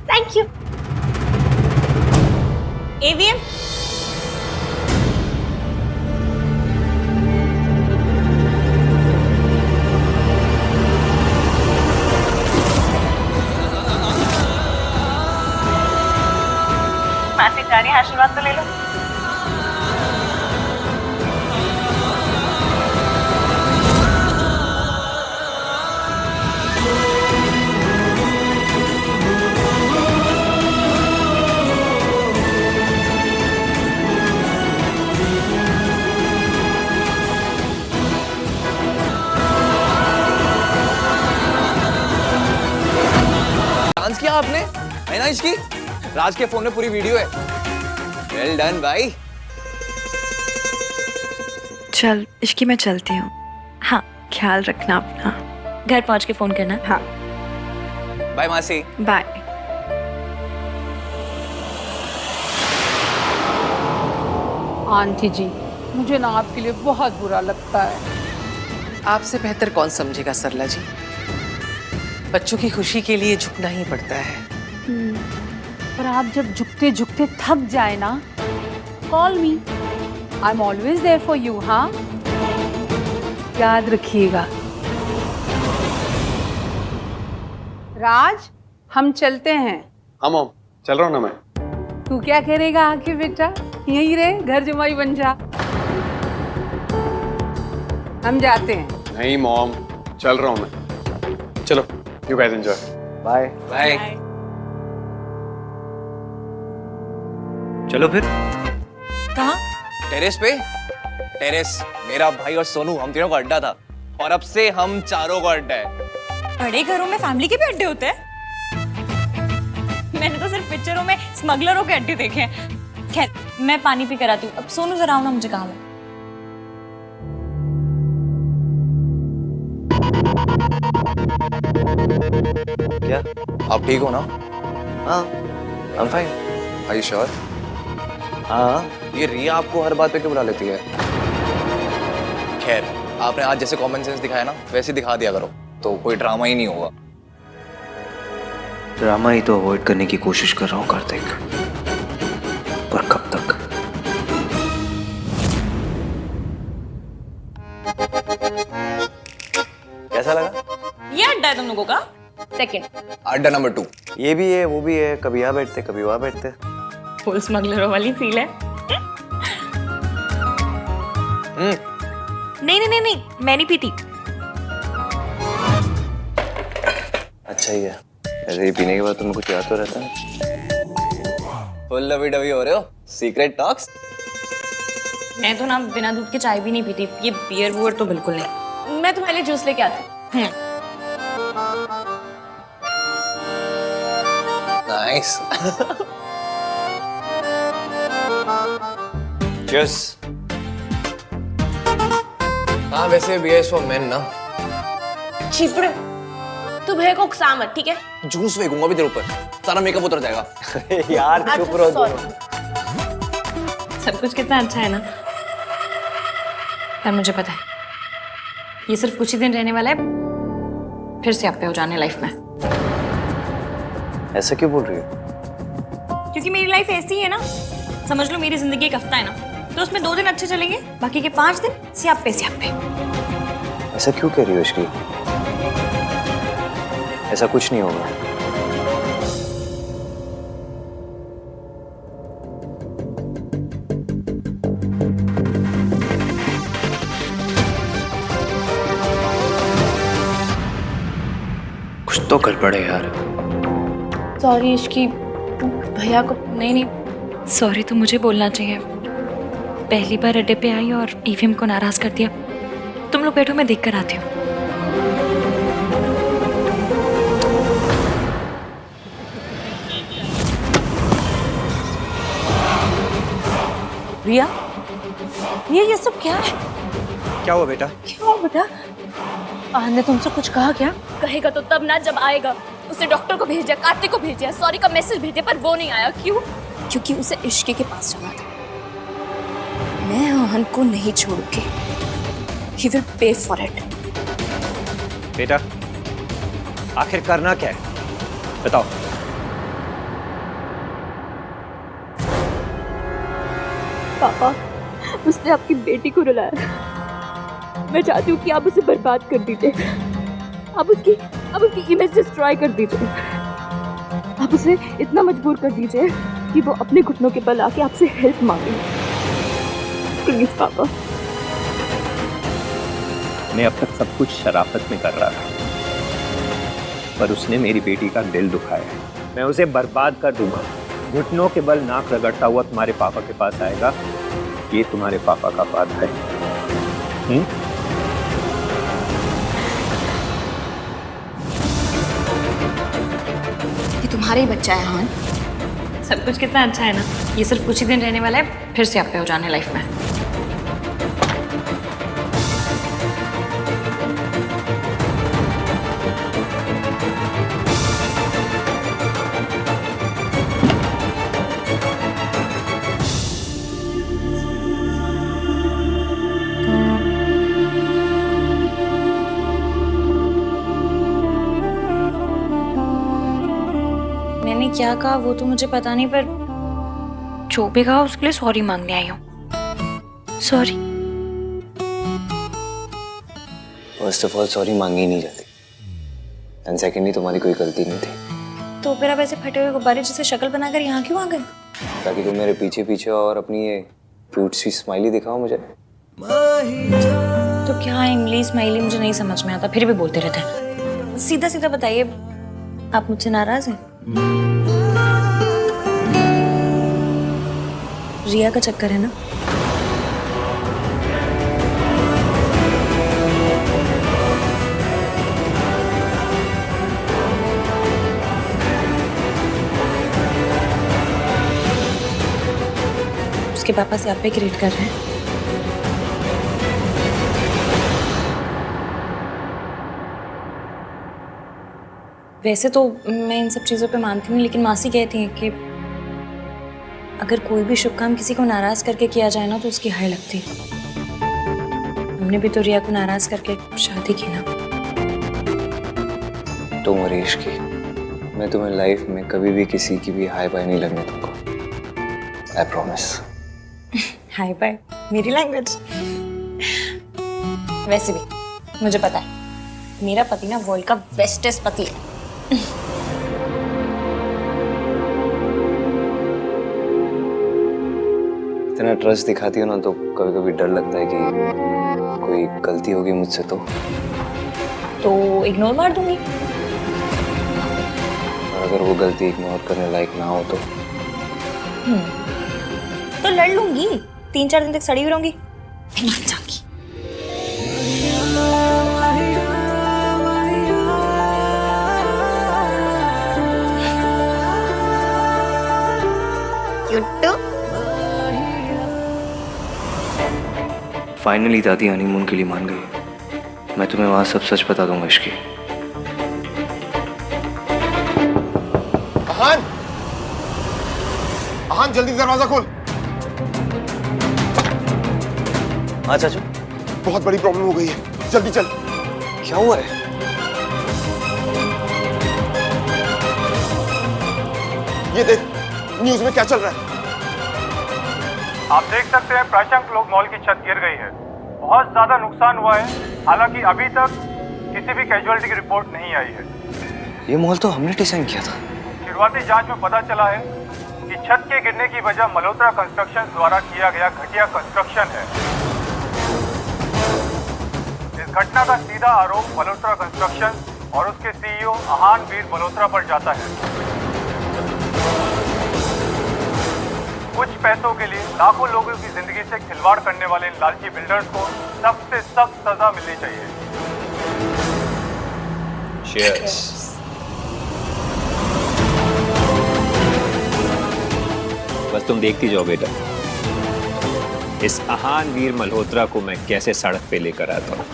Thank you. EVM message जा रही है, आशीर्वाद तो ले लो। डांस किया आपने, है ना इसकी? राज के फोन में पूरी वीडियो है। वेल डन भाई। चल इश्की, मैं चलती हूँ। हाँ, ख्याल रखना अपना। घर पहुंच के फोन करना। हाँ, बाय मासी। बाय। आंटी जी, मुझे ना आपके लिए बहुत बुरा लगता है। आपसे बेहतर कौन समझेगा सरला जी? बच्चों की खुशी के लिए झुकना ही पड़ता है। पर आप जब झुकते झुकते थक जाए ना, call me, I am always there for you. हाँ, याद रखिएगा। राज, हम चलते हैं। हाँ मॉम, चल रहा हूँ ना मैं। तू क्या करेगा आके बेटा? यहीं रहे, घर जमाई बन जा। हम जाते हैं। नहीं मॉम, चल रहा हूँ मैं। चलो, you guys enjoy. Bye bye. चलो फिर। कहाँ? टेरेस पे। टेरेस मेरा भाई और सोनू, हम तीनों का अड्डा था, और अब से हम चारों का अड्डा है। बड़े घरों में फैमिली के भी अड्डे होते हैं? मैंने तो सिर्फ पिक्चरों में स्मगलरों के अड्डे देखे हैं। खैर, मैं पानी पी कर आती हूँ। अब सोनू जरा आओ ना, मुझे काम है। क्या आप ठीक हो ना? हाँ, I'm fine. Are you sure? हाँ, ये रिया आपको हर बात पे क्यों बुला लेती है? खैर, आपने आज जैसे कॉमन सेंस दिखाया ना, वैसे दिखा दिया करो, तो कोई ड्रामा ही नहीं होगा। ड्रामा ही तो अवॉइड करने की कोशिश कर रहा हूँ कार्तिक, पर कब तक? कैसा लगा? ये अड्डा है तुम लोगों का? सेकंड। अड्डा नंबर 2। ये भी है, वो भी है, कभी यहाँ बैठते कभी वहाँ बैठते। फुल स्मगलरों वाली फील है। नहीं नहीं नहीं नहीं, मैं नहीं पीती। अच्छा ही है, ऐसे ही पीने के बाद तुम्हें कुछ याद तो रहता है। फुल लवी डवी हो रहे हो, सीक्रेट टॉक्स। मैं तो ना बिना दूध के चाय भी नहीं पीती, ये बियर वुअर तो बिल्कुल नहीं। मैं तुम्हारे लिए जूस लेके आती हूँ। नाइस। चीयर्स। हाँ, वैसे बियर इज फॉर मेन ना। चिपड़े, तू भैया को उकसा मत, ठीक है? जूस फेंकूंगा भी तेरे ऊपर, सारा मेकअप उतर जाएगा। यार चुप रहो। सब कुछ कितना अच्छा है ना, पर मुझे पता है ये सिर्फ कुछ ही दिन रहने वाला है, फिर से आप पे हो जाने लाइफ में। ऐसा क्यों बोल रही हो? क्योंकि मेरी लाइफ ऐसी है ना, समझ लो मेरी जिंदगी एक हफ्ता है ना, तो उसमें 2 दिन अच्छे चलेंगे, बाकी के 5 दिन सियाप पे। ऐसा क्यों कह रही हो इश्की? ऐसा कुछ नहीं होगा। कुछ तो गड़बड़ है यार। सॉरी इश्की, भैया को। नहीं नहीं, सॉरी तो मुझे बोलना चाहिए। पहली बार अड्डे पे आई और ईवीएम को नाराज कर दिया। तुम लोग बैठो, मैं देख कर आती हूँ। रिया, ये सब क्या है? क्या हुआ बेटा? क्या हुआ बेटा? आन ने तुमसे कुछ कहा क्या? कहेगा तो तब ना जब आएगा। उसे डॉक्टर को भेजा, कार्तिक को भेजा, सॉरी का मैसेज भेजे, पर वो नहीं आया। क्यों? क्योंकि उसे इश्के के पास जाना था। मैं आहन को नहीं छोड़ूंगी। He will pay for it. बेटा, आखिर करना क्या है? बताओ। पापा, उसने आपकी बेटी को रुलाया। मैं चाहती हूँ कि आप उसे बर्बाद कर दीजिए। आप उसकी इमेज डिस्ट्रॉय कर दीजिए। आप उसे इतना मजबूर कर दीजिए कि वो अपने घुटनों के बल आके आपसे हेल्प मांगे। प्लीज पापा। मैं अब तक सब कुछ शराफत में कर रहा था, पर उसने मेरी बेटी का दिल दुखाया। मैं उसे बर्बाद कर दूंगा। घुटनों के बल नाक रगड़ता हुआ तुम्हारे पापा के पास आएगा। ये तुम्हारे पापा का वादा है। ये तुम्हारा ही बच्चा है आहन। सब कुछ कितना अच्छा है ना, ये सिर्फ कुछ ही दिन रहने वाला है, फिर से आप पे हो जाने लाइफ में। क्या कहा वो तो मुझे पता नहीं, पर जो भी कहा उसके लिए सॉरी मांगने आई हूँ। Sorry. First of all sorry मांगी नहीं जाती, एंड सेकेंडली तुम्हारी कोई गलती नहीं थी। तो फिर आप ऐसे फटे हुए गुब्बारे जैसे शक्ल बनाकर यहाँ क्यों आ गए? ताकि तुम मेरे पीछे पीछे और अपनी ये क्यूट सी स्माइली दिखाओ मुझे। तो क्या इमली स्माइली मुझे नहीं समझ में आता, फिर भी बोलते रहते हैं। सीधा सीधा बताइए, आप मुझसे नाराज हैं? रिया का चक्कर है ना? उसके पापा से आप पे क्रिएट कर रहे हैं। वैसे तो मैं इन सब चीज़ों पे मानती हूँ, लेकिन मासी कहती हैं कि अगर कोई भी शुभ काम किसी को नाराज करके किया जाए ना तो उसकी हाय लगती है। हमने भी तो रिया को नाराज करके शादी की ना। तुम और इश्क की, मैं तुम्हें लाइफ में कभी भी किसी की भी हाय बाय नहीं लगने दूंगा। I promise. हाय बाय मेरी लैंग्वेज। वैसे भी मुझे पता है मेरा पति ना वर्ल्ड का बेस्टेस्ट पति है। इतना ट्रस्ट दिखाती हो ना तो कभी कभी डर लगता है कि कोई गलती होगी मुझसे तो इग्नोर मार दूंगी। और अगर वो गलती इग्नोर करने लायक ना हो तो लड़ लूंगी, 3-4 दिन तक सड़ी हुई रहूंगी, मर जाऊंगी। फाइनली दादी हनीमून के लिए मान गई। मैं तुम्हें वहां सब सच बता दूंगा इश्की। अहान, अहान जल्दी दरवाजा खोल। हाँ चाचू। बहुत बड़ी प्रॉब्लम हो गई है, जल्दी चल। क्या हुआ है? ये देख न्यूज में क्या चल रहा है। आप देख सकते हैं प्राचंक लोग मॉल की छत गिर गई है। बहुत ज्यादा नुकसान हुआ है, हालांकि अभी तक किसी भी कैजुअलिटी की रिपोर्ट नहीं आई है। ये मॉल तो हमने डिजाइन किया था। शुरुआती जांच में पता चला है कि छत के गिरने की वजह मल्होत्रा कंस्ट्रक्शन द्वारा किया गया घटिया कंस्ट्रक्शन है। इस घटना का सीधा आरोप मल्होत्रा कंस्ट्रक्शन और उसके सीईओ अहान वीर मल्होत्रा पर जाता है। कुछ पैसों के लिए लाखों लोगों की जिंदगी से खिलवाड़ करने वाले इन लालची बिल्डर्स को सख्त से सख्त सजा मिलनी चाहिए। Cheers. बस तुम देखती जाओ बेटा, इस अहान वीर मल्होत्रा को मैं कैसे सड़क पे लेकर आता हूँ।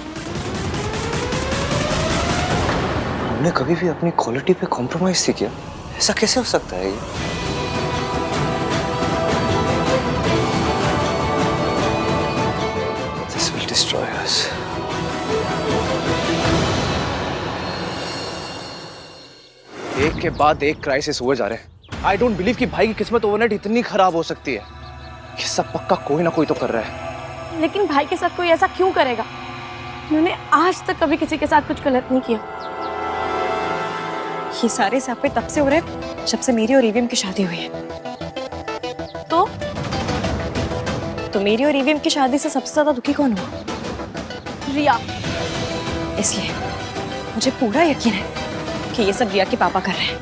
हमने कभी भी अपनी क्वालिटी पे कॉम्प्रोमाइज नहीं किया, ऐसा कैसे हो सकता है ये? This will destroy us. एक के बाद एक क्राइसिस हुए जा रहे हैं। आई डोंट बिलीव कि भाई की किस्मत ओवरनाइट इतनी खराब हो सकती है। ये सब पक्का कोई ना कोई तो कर रहा है। लेकिन भाई के साथ कोई ऐसा क्यों करेगा? उन्होंने आज तक कभी किसी के साथ कुछ गलत नहीं किया। ये सारे सापे तब से हो रहे हैं जब से मेरी और ईवीएम की शादी हुई है। तो मेरी और ईवीएम की शादी से सबसे ज्यादा दुखी कौन हुआ? रिया। इसलिए मुझे पूरा यकीन है कि ये सब रिया के पापा कर रहे हैं।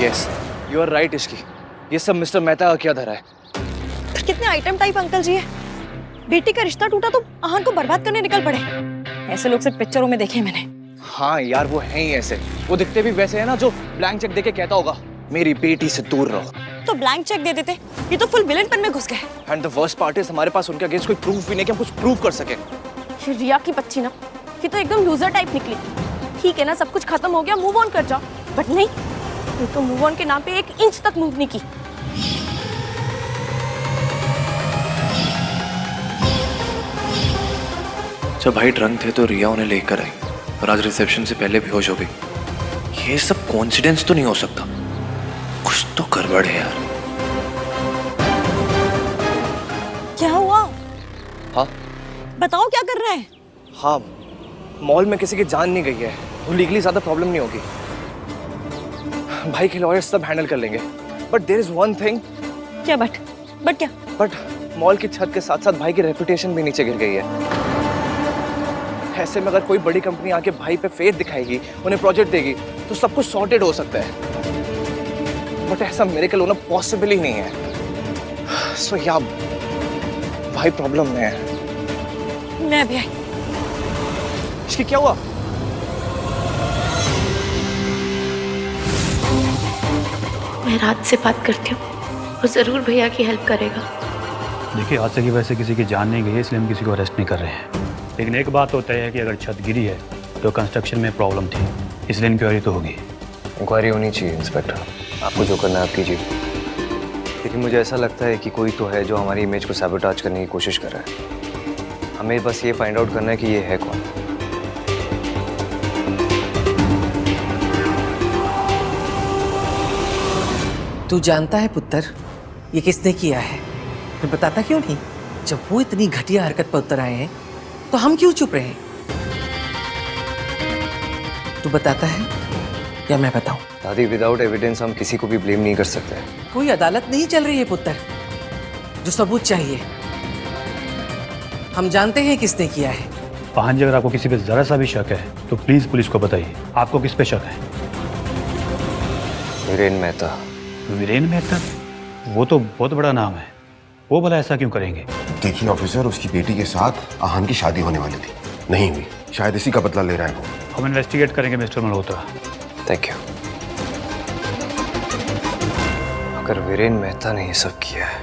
Yes, you are right Ishki. ये सब मिस्टर मेहता का किया धरा है। फिर कितने आइटम टाइप अंकल जी है। बेटी का रिश्ता टूटा तो अहान को बर्बाद करने निकल पड़े। ऐसे लोग सिर्फ पिक्चरों में देखे मैंने। हाँ यार, वो हैं ही ऐसे। वो दिखते भी वैसे है ना जो ब्लैंक चेक देके कहता होगा मेरी बेटी से दूर रहो। तो ब्लैंक चेक दे देते, ये तो फुल विलेन पन में घुस गए। And the worst part is हमारे पास उनके अगेंस्ट कोई प्रूफ भी नहीं कि हम कुछ प्रूव कर सके। ये रिया की बच्ची ना, ये तो एकदम लूजर टाइप निकली। ठीक है ना, सब कुछ खत्म हो गया, मूव ऑन कर जाओ। बट नहीं, ये तो मूव ऑन के नाम पे 1 इंच तक मूव नहीं की। जब भाई ड्रंक थे तो रिया उन्हें लेकर आई और आज रिसेप्शन से पहले बेहोश हो गई। ये सब कोइंसिडेंस तो नहीं हो सकता, कुछ तो गड़बड़ है यार। क्या हुआ? हाँ बताओ क्या कर रहा है? हाँ, मॉल में किसी की जान नहीं गई है, तो लीगली ज्यादा प्रॉब्लम नहीं होगी। भाई के लॉयर्स सब हैंडल कर लेंगे। But there is one thing. क्या बट क्या? बट मॉल की छत के साथ साथ भाई की रेपुटेशन भी नीचे गिर गई है। ऐसे में अगर कोई बड़ी कंपनी आके भाई पे फेथ दिखाएगी, उन्हें प्रोजेक्ट देगी, तो सब कुछ सॉर्टेड हो सकता है। बट ऐसा मेरेकल होना पॉसिबल ही नहीं है। सो या भाई प्रॉब्लम में है। मैं भी आई। इसकी क्या हुआ? मैं रात से बात करती हूँ, वो ज़रूर भैया की हेल्प करेगा। देखिए, हादसे की वजह से किसी की जान नहीं गई है, इसलिए हम किसी को अरेस्ट नहीं कर रहे हैं। लेकिन एक बात तो तय है कि अगर छत गिरी है तो कंस्ट्रक्शन में प्रॉब्लम थी, इसलिए इंक्वायरी तो होगी। इंक्वायरी होनी चाहिए इंस्पेक्टर, आपको जो करना है आप कीजिए। लेकिन मुझे ऐसा लगता है कि कोई तो है जो हमारी इमेज को सैबोटाज करने की कोशिश कर रहा है। हमें बस ये फाइंड आउट करना है कि ये है कौन। तू जानता है पुत्र, ये किसने किया है? फिर बताता क्यों नहीं? जब वो इतनी घटिया हरकत पर उतर आए हैं तो हम क्यों चुप रहे? तू बताता है या मैं बताऊं? दादी, विदाउट एविडेंस हम किसी को भी ब्लेम नहीं कर सकते। कोई अदालत नहीं चल रही है पुत्र, जो सबूत चाहिए। हम जानते हैं किसने किया है। पाहन जी, अगर आपको किसी पे जरा सा भी शक है तो प्लीज पुलिस को बताइए। आपको किस पे शक है? वीरेन मेहता। वीरेन मेहता? वो तो बहुत बड़ा नाम है, वो भला ऐसा क्यों करेंगे? देखिए ऑफिसर, उसकी बेटी के साथ आहान की शादी होने वाली थी, नहीं हुई। शायद इसी का बदला ले रहा है वो। हम इन्वेस्टिगेट करेंगे मिस्टर मल्होत्रा। Thank you. अगर वीरेन मेहता ने ये सब किया है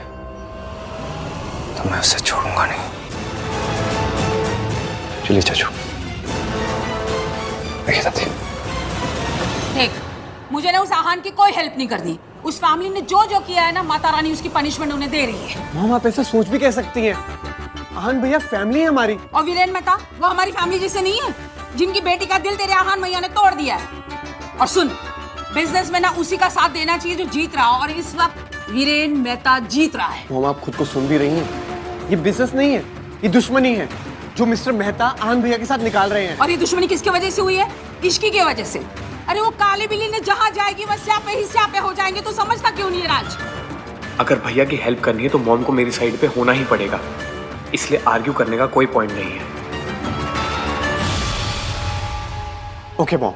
तो मैं उसे छोड़ूंगा नहीं। चलिए चाचू। देख, मुझे ना उस आहान की कोई हेल्प नहीं करनी। उस फैमिली ने जो जो किया है ना, माता रानी उसकी पनिशमेंट उन्हें दे रही है। मॉम, आप ऐसा सोच भी कह सकती हैं? आहान भैया फैमिली है हमारी। और वीरेन मेहता वो हमारी फैमिली जैसे नहीं है, जिनकी बेटी का दिल तेरे आहान भैया ने तोड़ दिया है। और सुन, बिजनेस में ना उसी का साथ देना चाहिए जो जीत रहा हो, और इस वक्त वीरेन मेहता जीत रहा है। मॉम, आप खुद को सुन भी रही हैं? ये बिजनेस नहीं है, ये दुश्मनी है जो मिस्टर मेहता आहान भैया के साथ निकाल रहे हैं। और ये दुश्मनी किसकी वजह से हुई है? इश्की की वजह से। अरे वो काली बिल्ली ने जहाँ जाएगी वह स्यापे ही स्यापे हो जाएंगे, तो समझता क्यों नहीं है राज? अगर भैया की हेल्प करनी है तो मॉम को मेरी साइड पे होना ही पड़ेगा, इसलिए आर्ग्यू करने का कोई पॉइंट नहीं है। ओके मॉम,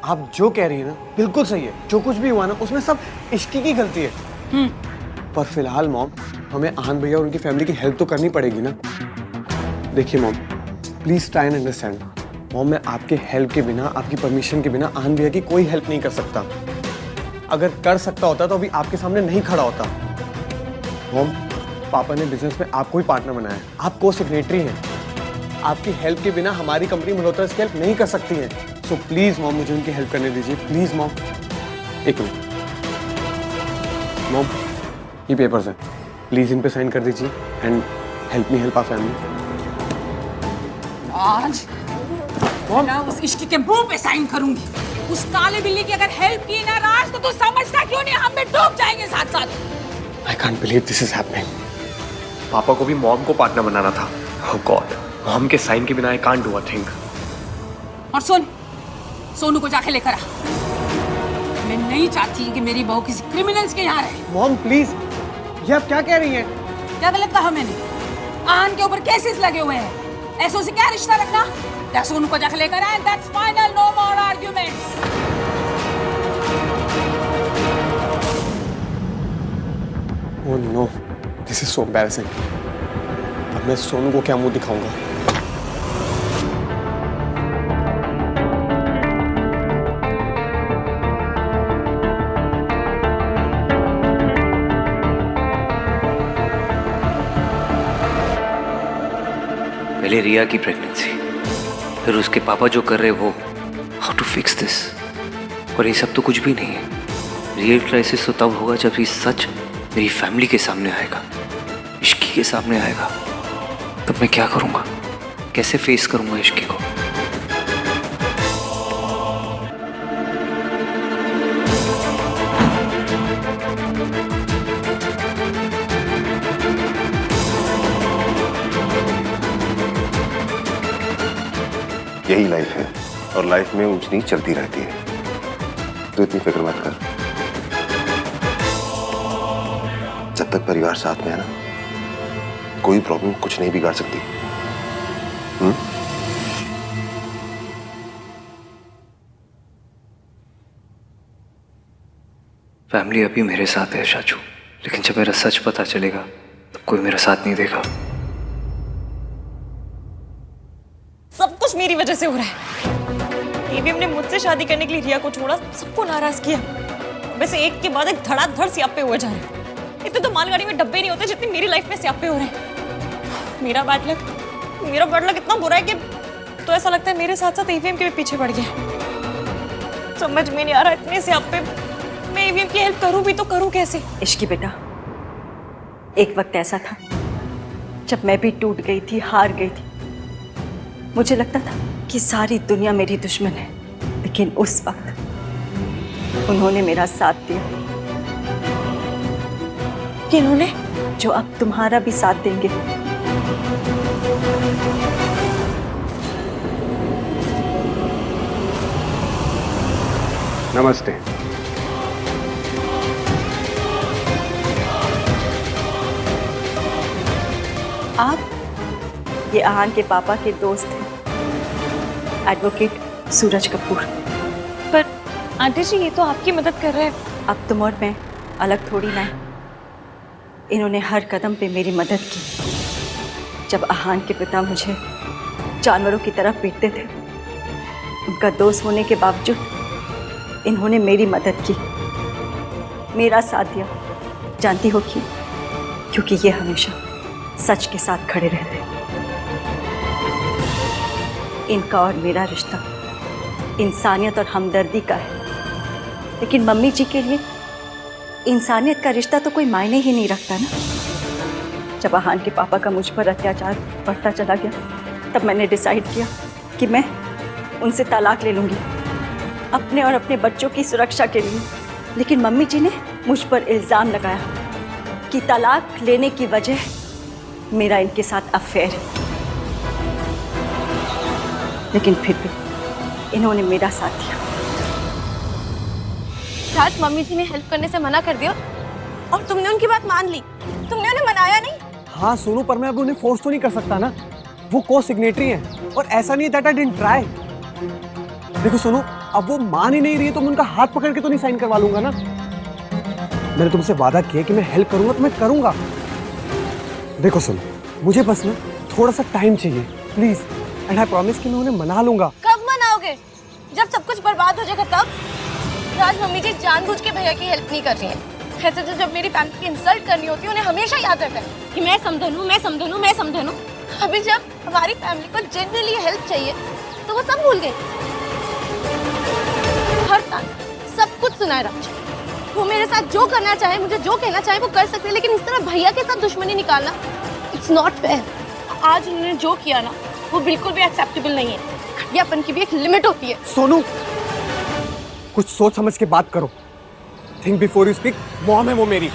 आप जो कह रही है ना बिल्कुल सही है। जो कुछ भी हुआ ना उसमें सब इश्की की गलती है। पर फिलहाल मॉम, हमें आहान भैया और उनकी फैमिली की हेल्प तो करनी पड़ेगी ना। देखिए mom, please try and understand. Mom, मैं आपके हेल्प के बिना, आपकी परमिशन के बिना आहान भैया की कोई हेल्प नहीं कर सकता। अगर कर सकता होता तो अभी आपके सामने नहीं खड़ा होता। मॉम, पापा ने बिजनेस में आपको ही पार्टनर बनाया है, आप को सेक्रेटरी हैं। आपकी हेल्प के बिना हमारी कंपनी मल्होत्रा इसकी हेल्प नहीं कर सकती है। सो प्लीज मॉम, मुझे उनकी हेल्प करने दीजिए प्लीज मॉम। एक मिनट मॉम, ये पेपर्स हैं, प्लीज इन पे साइन कर दीजिए and help me help our family. आज मैं उस इश्की के मुंह पे साइन करूंगी। उस काले बिल्ली की अगर हेल्प की ना राज, तो तू समझता क्यों नहीं हम भी डूब जाएंगे साथ साथ। I can't believe this is happening. पापा को भी मॉम को पार्टनर बनाना था। Oh God, मॉम के साइन के बिना I can't do a thing. और सुन, सोनू को जाके लेकर आ। मैं नहीं चाहती कि मेरी बहू किसी क्रिमिनल्स के यहाँ रहे। मॉम प्लीज, ये आप क्या कह रही हैं? क्या गलत कहा मैंने? आहान के ऊपर केसेस लगे हुए हैं, ऐसों से क्या रिश्ता रखना? या सोनू को जाके लेकर आए, that's final, no more arguments. Oh no, this is so embarrassing. अब मैं सोनू को क्या मुंह दिखाऊंगा? पहले रिया की प्रेगनेंसी, फिर उसके पापा जो कर रहे वो। How to fix this? और ये सब तो कुछ भी नहीं है। रियल क्राइसिस तो तब होगा जब ये सच मेरी फैमिली के सामने आएगा, इश्की के सामने आएगा। तब मैं क्या करूँगा? कैसे फेस करूँगा इश्की को? यही लाइफ है और लाइफ में ऊंच नीच चलती रहती है, तो इतनी फिक्र मत कर। जब तक परिवार साथ में है ना, कोई प्रॉब्लम कुछ नहीं बिगाड़ सकती। फैमिली अभी मेरे साथ है शाचू, लेकिन जब मेरा सच पता चलेगा तब कोई मेरा साथ नहीं देगा। सब कुछ मेरी वजह से हो रहा है। एवीएम ने मुझसे शादी करने के लिए रिया को छोड़ा, सबको नाराज किया। वैसे एक के बाद एक धड़ाधड़ स्यापे हुए जा रहे हैं। इतने तो मालगाड़ी में डब्बे नहीं होते जितने मेरी लाइफ में स्यापे हो रहे हैं। मेरा बैड लक इतना बुरा है कि तो ऐसा लगता है मेरे साथ साथ एवीएम के भी पीछे पड़ गया। समझ में नहीं आ रहा, इतने स्यापे, मैं एवीएम की हेल्प करूं भी तो करूं कैसे? इश्की बेटा, एक वक्त ऐसा था जब मैं भी टूट गई थी, हार गई थी। मुझे लगता था कि सारी दुनिया मेरी दुश्मन है, लेकिन उस वक्त उन्होंने मेरा साथ दिया। किन्होंने? जो अब तुम्हारा भी साथ देंगे। नमस्ते। आप ये आहान के पापा के दोस्त हैं, एडवोकेट सूरज कपूर। पर आंटी जी, ये तो आपकी मदद कर रहे हैं। अब तुम और मैं अलग थोड़ी ना है। इन्होंने हर कदम पे मेरी मदद की। जब आहान के पिता मुझे जानवरों की तरह पीटते थे, उनका दोस्त होने के बावजूद इन्होंने मेरी मदद की, मेरा साथ दिया। जानती हो क्यों? क्योंकि ये हमेशा सच के साथ खड़े रहते हैं। इनका और मेरा रिश्ता इंसानियत और हमदर्दी का है, लेकिन मम्मी जी के लिए इंसानियत का रिश्ता तो कोई मायने ही नहीं रखता ना। जब आहान के पापा का मुझ पर अत्याचार बढ़ता चला गया, तब मैंने डिसाइड किया कि मैं उनसे तलाक ले लूँगी, अपने और अपने बच्चों की सुरक्षा के लिए। लेकिन मम्मी जी ने मुझ पर इल्ज़ाम लगाया कि तलाक लेने की वजह मेरा इनके साथ अफेयर है। लेकिन फिर भी इन्होंने मेरा साथ दिया। राज, मम्मी जी ने हेल्प करने से मना कर दिया और तुमने उनकी बात मान ली। तुमने उन्हें मनाया नहीं? हाँ सोनू, पर मैं अब उन्हें फोर्स तो नहीं कर सकता ना। वो को सिग्नेटरी हैं और ऐसा नहीं दैट आई डिडंट ट्राई। देखो सोनू, अब वो मान ही नहीं रही है तो मैं उनका हाथ पकड़ के तो नहीं साइन करवा लूंगा ना। मैंने तुमसे वादा किया कि मैं हेल्प करूंगा तो मैं करूंगा। देखो सोनू, मुझे बस ना थोड़ा सा टाइम चाहिए प्लीज, एंड आई प्रॉमिस कि मैं उन्हें मना लूंगा। कब मनाओगे? जब सब कुछ बर्बाद हो जाएगा तब? राज, मम्मी जी जानबूझ के भैया की हेल्प नहीं कर रही है। ऐसे तो जब मेरी फैमिली की इंसल्ट करनी होती है, उन्हें हमेशा याद रहता है कि मैं समझन हूँ, मैं समझन हूँ, मैं समझन हूँ। अभी जब हमारी फैमिली को जेन्युइनली हेल्प चाहिए तो वो सब भूल गई। हर टाइम सब कुछ सुनाए राज। वो मेरे साथ जो करना चाहे, मुझे जो कहना चाहे वो कर सकते हैं, लेकिन इस तरह भैया के साथ दुश्मनी निकालना इट्स नॉट फेयर। आज उन्होंने जो किया ना, वो बिल्कुल भी एक्सेप्टेबल नहीं है। घटियापन की भी एक लिमिट होती है। सोनू, कुछ सोच समझ के बात करो। Think before you speak. Mom है वो मेरी।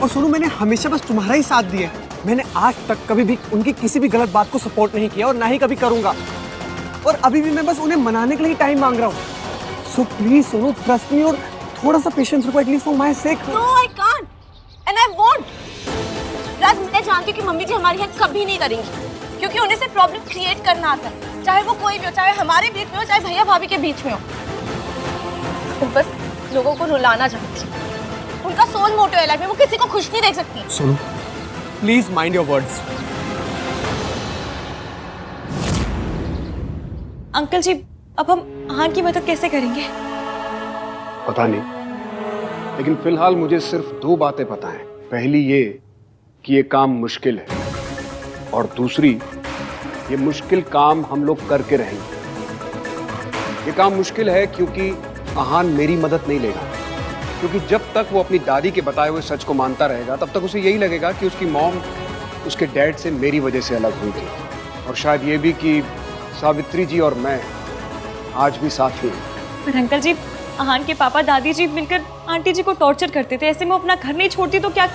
और सोनू, मैंने हमेशा बस तुम्हारा ही साथ दिया। मैंने आज तक कभी भी उनकी किसी भी गलत बात को सपोर्ट नहीं किया और ना ही कभी करूंगा। और अभी भी मैं बस उन्हें मनाने के लिए टाइम मांग रहा हूँ। So please Sonu, trust me और थोड़ा सा पेशेंस रखो, at least for my sake. No, I can't and I won't. Raj, मैं जानती हूँ कि मम्मी जी हमारी हेल्प कभी नहीं करेंगी, क्योंकि उन्हें सिर्फ प्रॉब्लम क्रिएट करना आता है, चाहे वो कोई भी हो, चाहे हमारे बीच में हो, चाहे भैया भाभी के बीच में हो। वो बस लोगों को रुलाना चाहती है। उनका सोल मोटिव है लाइफ में, वो किसी को खुश नहीं देख सकती। Sonu, please mind your words. Uncle ji, अब हम आहान की मदद कैसे करेंगे? पता नहीं, लेकिन फिलहाल मुझे सिर्फ दो बातें पता हैं। पहली ये कि ये काम मुश्किल है, और दूसरी, ये मुश्किल काम हम लोग करके रहेंगे। ये काम मुश्किल है क्योंकि आहान मेरी मदद नहीं लेगा, क्योंकि जब तक वो अपनी दादी के बताए हुए सच को मानता रहेगा तब तक उसे यही लगेगा कि उसकी मॉम उसके डैड से मेरी वजह से अलग हुई थी। और शायद ये भी कि सावित्री जी और मैं आज भी साथ ही हैं। पर अंकल जी, आहान के पापा दादी जी मिलकर आंटी जी को टॉर्चर करते थे, ऐसे में अपना घर नहीं छोड़ती तो क्या?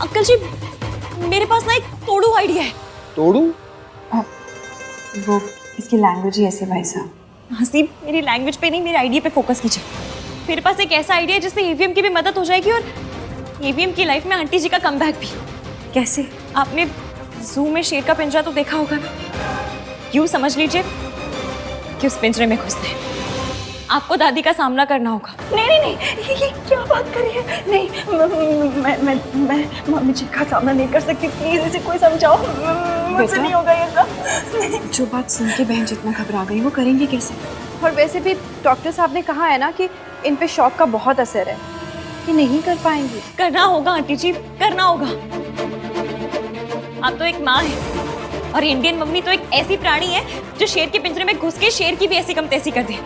अंकल जी, मेरे पास ना एक तोड़ू आइडिया है। तोड़ू? वो इसकी लैंग्वेज ही ऐसे भाई साहब। हसीब, मेरी लैंग्वेज पे नहीं, मेरे आइडिया पे फोकस कीजिए। मेरे पास एक ऐसा आइडिया है जिससे ईवीएम की भी मदद हो जाएगी और ईवीएम की लाइफ में आंटी जी का कमबैक भी। कैसे? आपने जू में शेर का पिंजरा तो देखा होगा ना? यूं समझ लीजिए कि उस पिंजरे में घुसते हैं आपको दादी का सामना करना होगा। नहीं नहीं नहीं, ये क्या बात कर रही है? नहीं, मैं मम्मी जी का सामना नहीं कर सकती। प्लीज इसे कोई समझाओ, मुझसे नहीं होगा ये सब। जो बात सुन के बहन जितना घबरा गई वो करेंगे कैसे? और वैसे भी डॉक्टर साहब ने कहा है ना कि इन पे शॉक का बहुत असर है, ये नहीं कर पाएंगी। करना होगा आंटी जी, करना होगा। आप तो एक माँ है और इंडियन मम्मी तो एक ऐसी प्राणी है जो शेर के पिंजरे में घुस के शेर की भी ऐसी कम तैसी कर दे।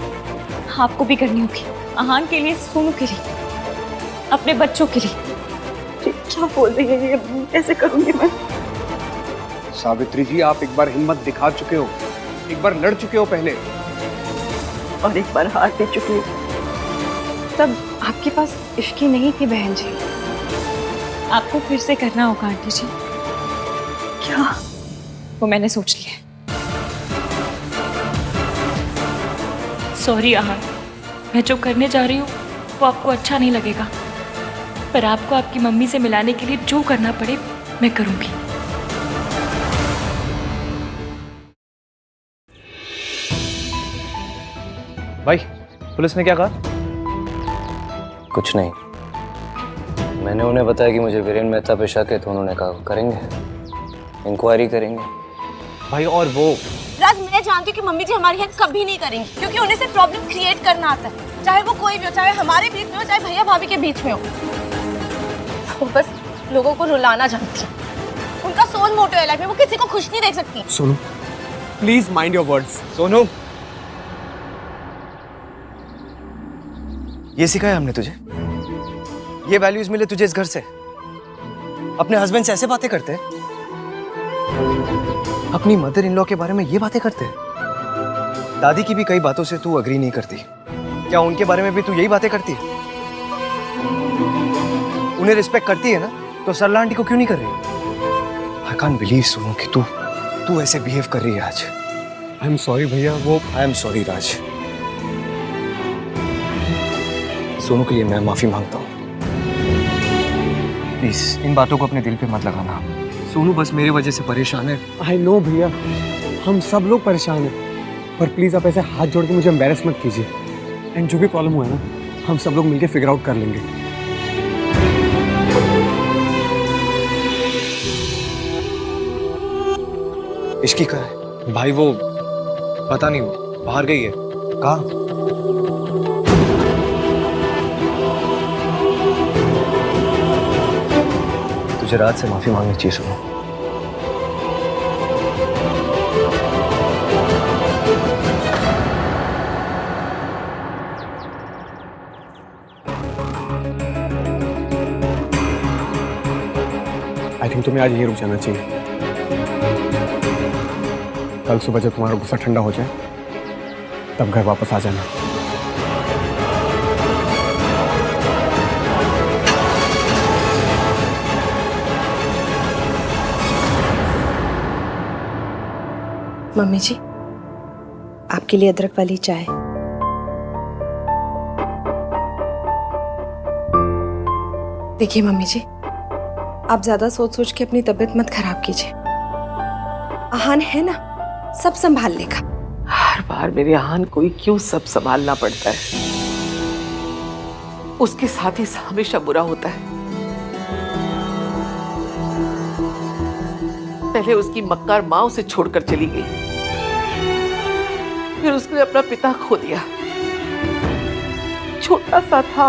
आपको भी करनी होगी, आहान के लिए, सोनू के लिए, अपने बच्चों के लिए। क्या बोल रही है ये? कैसे करूंगी मैं? सावित्री जी, आप एक बार हिम्मत दिखा चुके हो, एक बार लड़ चुके हो पहले, और एक बार हार दे चुकी हूँ। तब आपके पास इश्क ही नहीं थी बहन जी। आपको फिर से करना होगा आंटी जी। क्या? वो मैंने सोच लिया है। सॉरी आहान, मैं जो करने जा रही हूँ वो आपको अच्छा नहीं लगेगा, पर आपको आपकी मम्मी से मिलाने के लिए जो करना पड़े मैं करूँगी। भाई, पुलिस ने क्या कहा? कुछ नहीं, मैंने उन्हें बताया कि मुझे वीरेन मेहता पे शक है, तो उन्होंने कहा करेंगे, इंक्वायरी करेंगे। भाई और वो राज, मैं जानती हूँ कि मम्मी जी हमारी हेल्प कभी नहीं करेंगी, क्योंकि उन्हें सिर्फ प्रॉब्लम क्रिएट करना आता है, चाहे वो कोई भी हो, चाहे हमारे बीच में हो, चाहे भैया भाभी के बीच में हो। वो बस लोगों को रुलाना जानती है, उनका सोल मोटो है लाइफ में, वो किसी को खुश नहीं देख सकती। Sonu, please mind your words. Sonu, ये सिखाया हमने तुझे? ये वैल्यूज मिले तुझे इस घर से? अपने हस्बैंड से ऐसे बातें करते हैं? अपनी मदर इन लॉ के बारे में ये बातें करते हैं? दादी की भी कई बातों से तू अग्री नहीं करती, क्या उनके बारे में भी तू यही बातें करती है? उन्हें रिस्पेक्ट करती है ना, तो सरला आंटी को क्यों नहीं कर रही? आई कांट बिलीव सोनू कि तू ऐसे बिहेव कर रही है आज। आई एम सॉरी भैया। वो आई एम सॉरी राज। सोनू के लिए मैं माफी मांगता हूँ। प्लीज इन बातों को अपने दिल पे मत लगाना। सोनू बस मेरी वजह से परेशान है। आई नो भैया, हम सब लोग परेशान हैं, पर प्लीज आप ऐसे हाथ जोड़ के मुझे एम्बैरेस मत कीजिए। एंड जो भी प्रॉब्लम हुआ है ना, हम सब लोग मिलके फिगर आउट कर लेंगे। इश्की कहाँ है? भाई वो पता नहीं, बाहर गई है। कहाँ? तुझे रात से माफी मांगनी चाहिए सोनू। आई थिंक तुम्हें आज यही रुक जाना चाहिए। कल सुबह जब तुम्हारा गुस्सा ठंडा हो जाए तब घर वापस आ जाना। मम्मी जी, आपके लिए अदरक वाली चाय। देखिए मम्मी जी, आप ज्यादा सोच सोच के अपनी तबीयत मत खराब कीजिए। आहान है ना, सब संभाल लेगा। हर बार मेरे आहान को ही क्यों सब संभालना पड़ता है? उसके साथ ही हमेशा बुरा होता है। पहले उसकी मक्कार माँ उसे छोड़कर चली गई, फिर उसने अपना पिता खो दिया। छोटा सा था,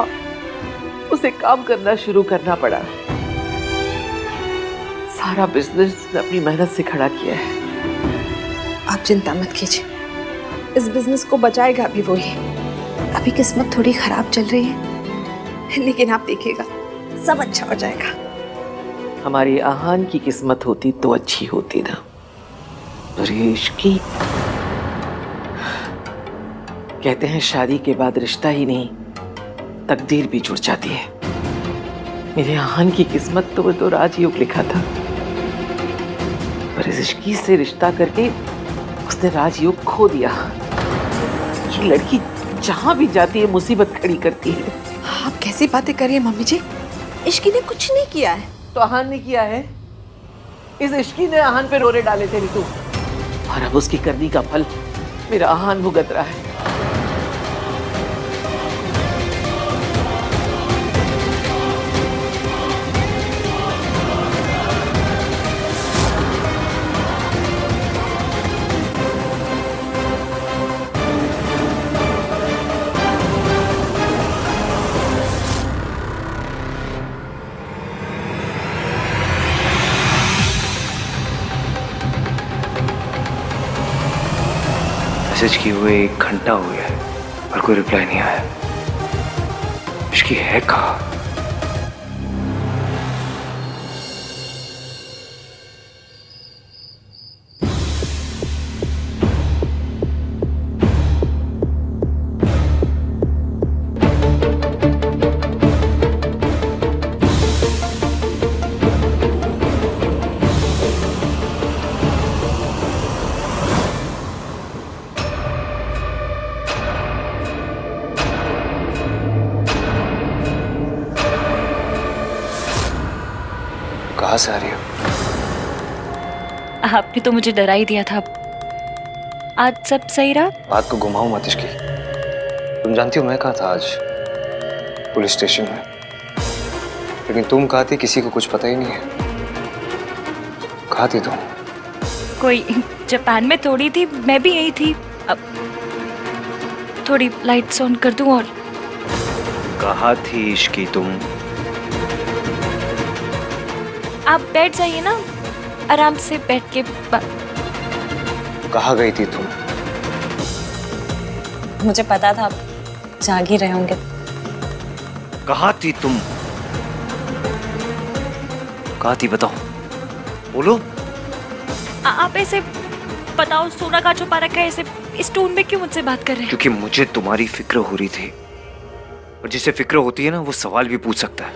उसे काम करना शुरू करना पड़ा। सारा बिजनेस अपनी मेहनत से खड़ा किया है। आप चिंता मत कीजिए, इस बिजनेस को बचाएगा भी वही। अभी किस्मत थोड़ी खराब चल रही है, लेकिन आप देखिएगा सब अच्छा हो जाएगा। हमारी आहान की किस्मत होती तो अच्छी होती ना। परेश की कहते हैं शादी के बाद रिश्ता ही नहीं, तकदीर भी जुड़ जाती है। मेरे आहान की किस्मत तो राजयोग लिखा था, पर इस इश्की से रिश्ता करके उसने राजयोग खो दिया। ये लड़की जहां भी जाती है मुसीबत खड़ी करती है। आप कैसी बातें कर रही हैं मम्मी जी? इश्की ने कुछ नहीं किया है। तो आहान ने किया है। इस इश्की ने आहान पे रोरे डाले थे रितु, और अब उसकी करनी का फल मेरा आहान भुगत रहा है। मैसेज किए हुए 1 घंटा हो गया है और कोई रिप्लाई नहीं आया। इसकी है कहाँ? कहाँ से आ रही हो? आपने तो मुझे डरा ही दिया था। आज सब सही रहा? बात को घुमाओ मत इसकी। तुम जानती हो मैं कहाँ था आज? पुलिस स्टेशन में। लेकिन तुम कहाँ थी किसी को कुछ पता ही नहीं है। कहाँ थी तुम? कोई जापान में थोड़ी थी, मैं भी यही थी। अब थोड़ी लाइट्स ऑन कर दूं और कहाँ थी इश्की तुम? आप बैठ जाइए ना, आराम से बैठ के कहाँ गई थी तुम? मुझे पता था आप जाग ही रहे होंगे। कहाँ थी तुम? कहाँ थी बताओ, बोलो। आप ऐसे बताओ, सोना का छुपा रखा है ऐसे इस टोन में क्यों मुझसे बात कर रहे हैं? क्योंकि मुझे तुम्हारी फिक्र हो रही थी, और जिसे फिक्र होती है ना वो सवाल भी पूछ सकता है।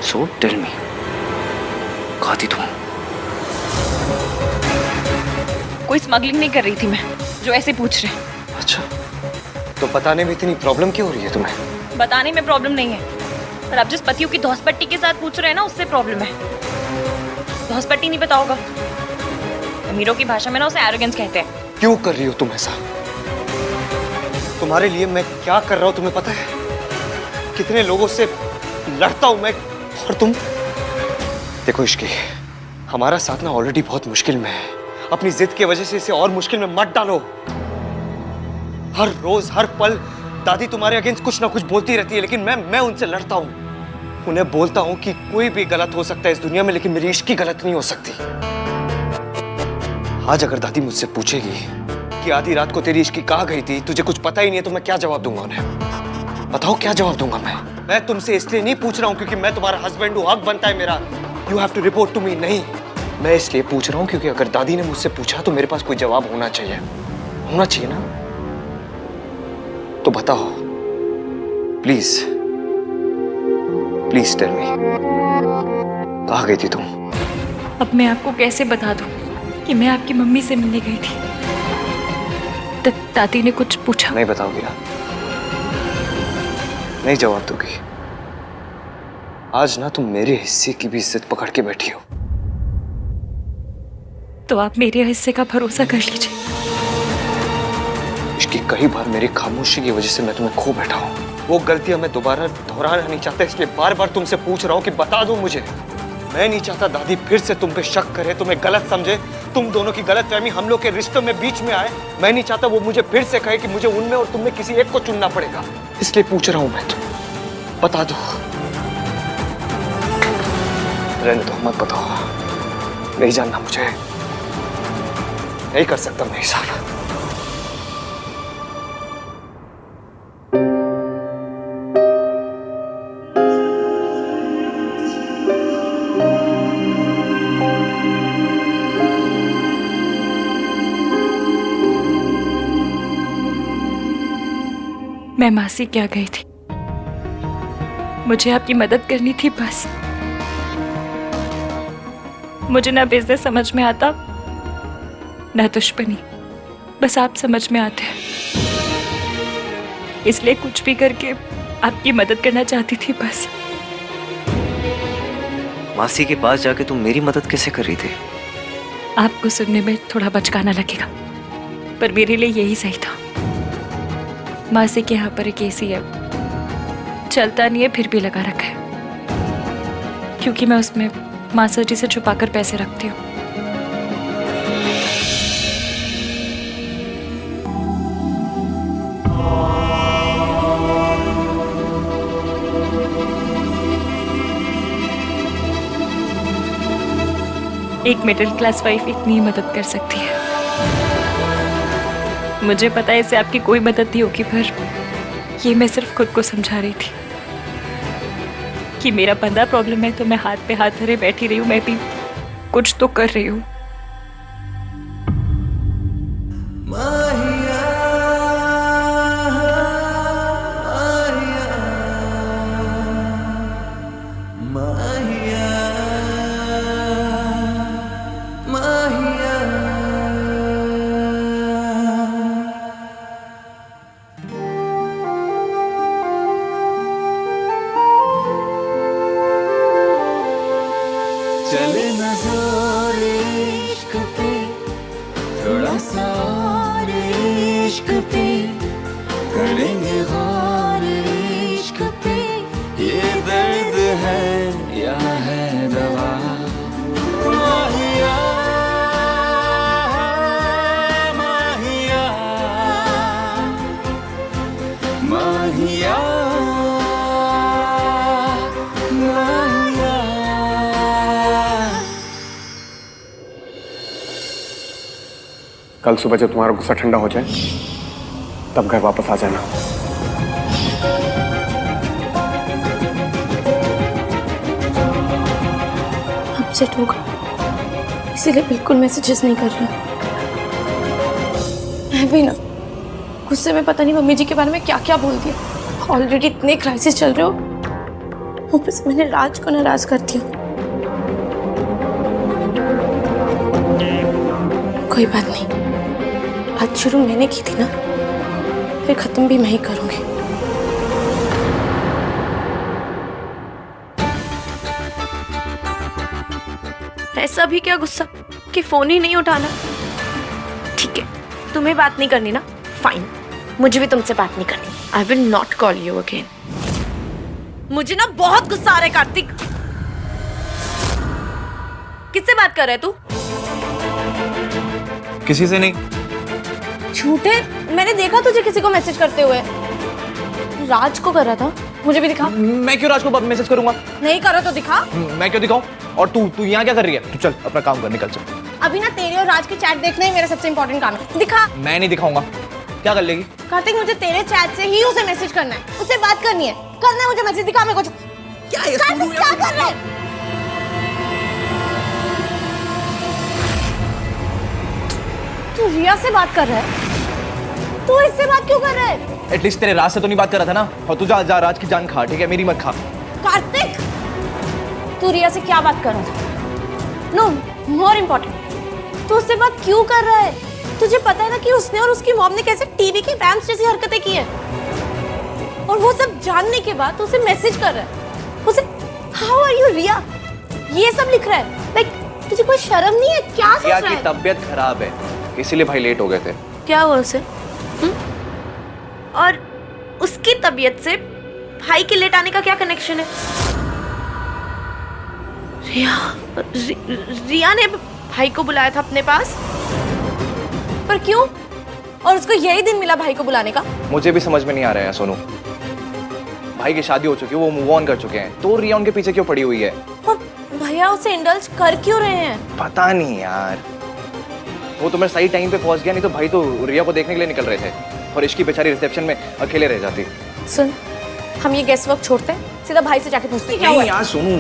सो टेल मी, कहाँ थी तुम? कोई स्मगलिंग नहीं कर रही थी मैं, जो ऐसे पूछ रहे हैं। अच्छा, तो बताने में इतनी प्रॉब्लम क्यों हो रही है तुम्हें? बताने में प्रॉब्लम नहीं है, पर आप जिस पतियों की धौसपट्टी के साथ पूछ रहे हैं ना, उससे प्रॉब्लम है। धौसपट्टी नहीं पता होगा, अमीरों की भाषा में ना उसे एरोगेंस कहते हैं। क्यों कर रही हो तुम ऐसा? तुम्हारे लिए मैं क्या कर रहा हूं तुम्हें पता है? कितने लोगों से लड़ता हूं मैं, और तुम? देखो इश्की, हमारा साथ ना ऑलरेडी बहुत मुश्किल में है। अपनी जिद की वजह से इसे और मुश्किल में मत डालो। हर रोज हर पल दादी तुम्हारे अगेंस्ट कुछ ना कुछ बोलती रहती है, लेकिन मैं उनसे लड़ता हूं। उन्हें बोलता हूं कि कोई भी गलत हो सकता है इस दुनिया में, लेकिन मेरी इश्की गलत नहीं हो सकती। आज अगर दादी मुझसे पूछेगी कि आधी रात को तेरी इश्की कहाँ गई थी, तुझे कुछ पता ही नहीं है, तो मैं क्या जवाब दूंगा उन्हें? बताओ क्या जवाब दूंगा मैं तुमसे इसलिए नहीं पूछ रहा हूँ क्योंकि मैं तुम्हारा हस्बैंड हूँ, हक बनता है मेरा। You have to report to me. नहीं, मैं इसलिए पूछ रहा हूँ क्योंकि अगर दादी ने मुझसे पूछा तो मेरे पास कोई जवाब होना चाहिए ना? तो बताओ प्लीज, प्लीज टेल मी, कहाँ गई थी तुम? अब मैं आपको कैसे बता दूं कि मैं आपकी मम्मी से मिलने गई थी? दादी ने कुछ पूछा? नहीं बताओगी ना? नहीं जवाब दोगी? आज ना तुम मेरे हिस्से की भी इज्जत पकड़ के बैठी हो। तो आप मेरे हिस्से का भरोसा कर लीजिए। इसकी कई बार मेरी खामोशी की वजह से मैं तुम्हें खो बैठा हूँ। वो गलतियां मैं दोबारा दोहराना नहीं चाहता, इसलिए बार बार तुमसे पूछ रहा हूँ कि बता दो मुझे। मैं नहीं चाहता दादी फिर से तुम पे शक करे, तुम्हें गलत समझे, तुम दोनों की गलतफहमी हम लोग के रिश्तों में बीच में आए। मैं नहीं चाहता वो मुझे फिर से कहे कि मुझे उनमें और तुम में किसी एक को चुनना पड़ेगा। इसलिए पूछ रहा हूँ मैं, तुम बता दो। रहने दो, मत बताओ। नहीं जानना मुझे, नहीं कर सकता मैं इशारा। मैं मासी क्या गई थी, मुझे आपकी मदद करनी थी बस। मुझे ना बिजनेस समझ में आता ना दुश्मनी, बस आप समझ में आते हैं, इसलिए कुछ भी करके आपकी मदद करना चाहती थी बस। मासी के पास जाके तुम मेरी मदद कैसे कर रही थी? आपको सुनने में थोड़ा बचकाना लगेगा, पर मेरे लिए यही सही था। मासी के यहाँ पर एक एसी है, चलता नहीं है फिर भी लगा रखा है, क्योंकि मैं उसमें मासा जी से छुपाकर पैसे रखती हूँ। एक मिडिल क्लास वाइफ इतनी ही मदद कर सकती है। मुझे पता है इससे आपकी कोई मदद नहीं होगी, पर ये मैं सिर्फ खुद को समझा रही थी कि मेरा बंदा प्रॉब्लम है तो मैं हाथ पे हाथ धरे बैठी रही हूँ, मैं भी कुछ तो कर रही हूँ। चले ना जोर इश्क पे, थोड़ा सा और इश्क पे, करेंगे गौर इश्क पे, ये दर्द है या है दवा। माहिया माहिया माहिया कल सुबह जब तुम्हारा गुस्सा ठंडा हो जाए तब घर वापस आ जाना। अपसेट होगा, इसीलिए बिल्कुल मैसेजेस नहीं कर रहा। मैं भी ना गुस्से में पता नहीं मम्मी जी के बारे में क्या क्या बोल दिया। ऑलरेडी इतने क्राइसिस चल रहे हो, ऊपर से मैंने राज को नाराज कर दिया। कोई बात नहीं, आज शुरू मैंने की थी ना, फिर खत्म भी मैं ही करूंगी। ऐसा भी क्या गुस्सा कि फोन ही नहीं उठाना। ठीक है, तुम्हें बात नहीं करनी ना, फाइन, मुझे भी तुमसे बात नहीं करनी। I will not call you again. मुझे ना बहुत गुस्सा आ रहा है कार्तिक। किससे बात कर रहा है तू? किसी से नहीं। झूठे, मैंने देखा तुझे किसी को मैसेज करते हुए। राज को कर रहा था, मुझे भी दिखा। मैं क्यों राज को मैसेज करूंगा? नहीं कर रहा तो दिखा। मैं क्यों दिखाऊं? और तू यहाँ क्या कर रही है? तू चल अपना काम कर, निकल चल। अभी ना तेरे और राज की चैट देखना ही मेरा सबसे इंपॉर्टेंट काम है। दिखा। मैं नहीं दिखाऊंगा। क्या कर लेगी? कार्तिक, मुझे तेरे चैट से ही उसे मैसेज करना है, उससे बात करनी है, करना है मुझे मैसेज। दिखा मेरे को। क्या है? क्या कर रहा है? तू रिया से बात कर रहा है? तू इससे बात क्यों कर रहा है? एटलीस्ट तेरे राज से तो नहीं बात कर रहा था ना। और तू जा राज की जान खा, ठीक है? मेरी मत खा। कार्तिक, तू रिया से क्या बात कर रहा था? नो, मोर इम्पोर्टेंट, तू उससे बात क्यों कर रहा है? तुझे पता है ना कि उसने और उसकी मॉम ने कैसे टीवी की फैंस जैसी हरकतें की है, और वो सब जानने के बाद उसे मैसेज कर रहा है। उसे हाउ आर यू रिया ये सब लिख रहा है। लाइक तुझे कोई शर्म नहीं है? क्या सोच रहा है? रिया की तबीयत खराब है, इसीलिए भाई लेट हो गए थे। क्या हुआ उसे? और उसकी तबीयत से भाई के लेट आने का क्या कनेक्शन है? रिया ने भाई को बुलाया था अपने पास, पर क्यों? और उसको यही दिन मिला भाई को बुलाने का? मुझे भी समझ में नहीं आ रहा है सोनू। भाई की शादी हो चुकी है, वो मूव ऑन कर चुके हैं, तो रिया उनके पीछे क्यों पड़ी हुई है? और भैया उसे इंडल्ज कर क्यों रहे हैं? पता नहीं यार। वो तो मैं सही टाइम पे पहुंच गया, नहीं तो भाई तो रिया को देखने के लिए निकल रहे थे, और इसकी बेचारी रिसेप्शन में अकेले रह जाती। सुन, हम ये गेस्ट वर्क छोड़ते हैं, सीधा भाई से जाके पूछते हैं क्या हुआ। नहीं यार सोनू,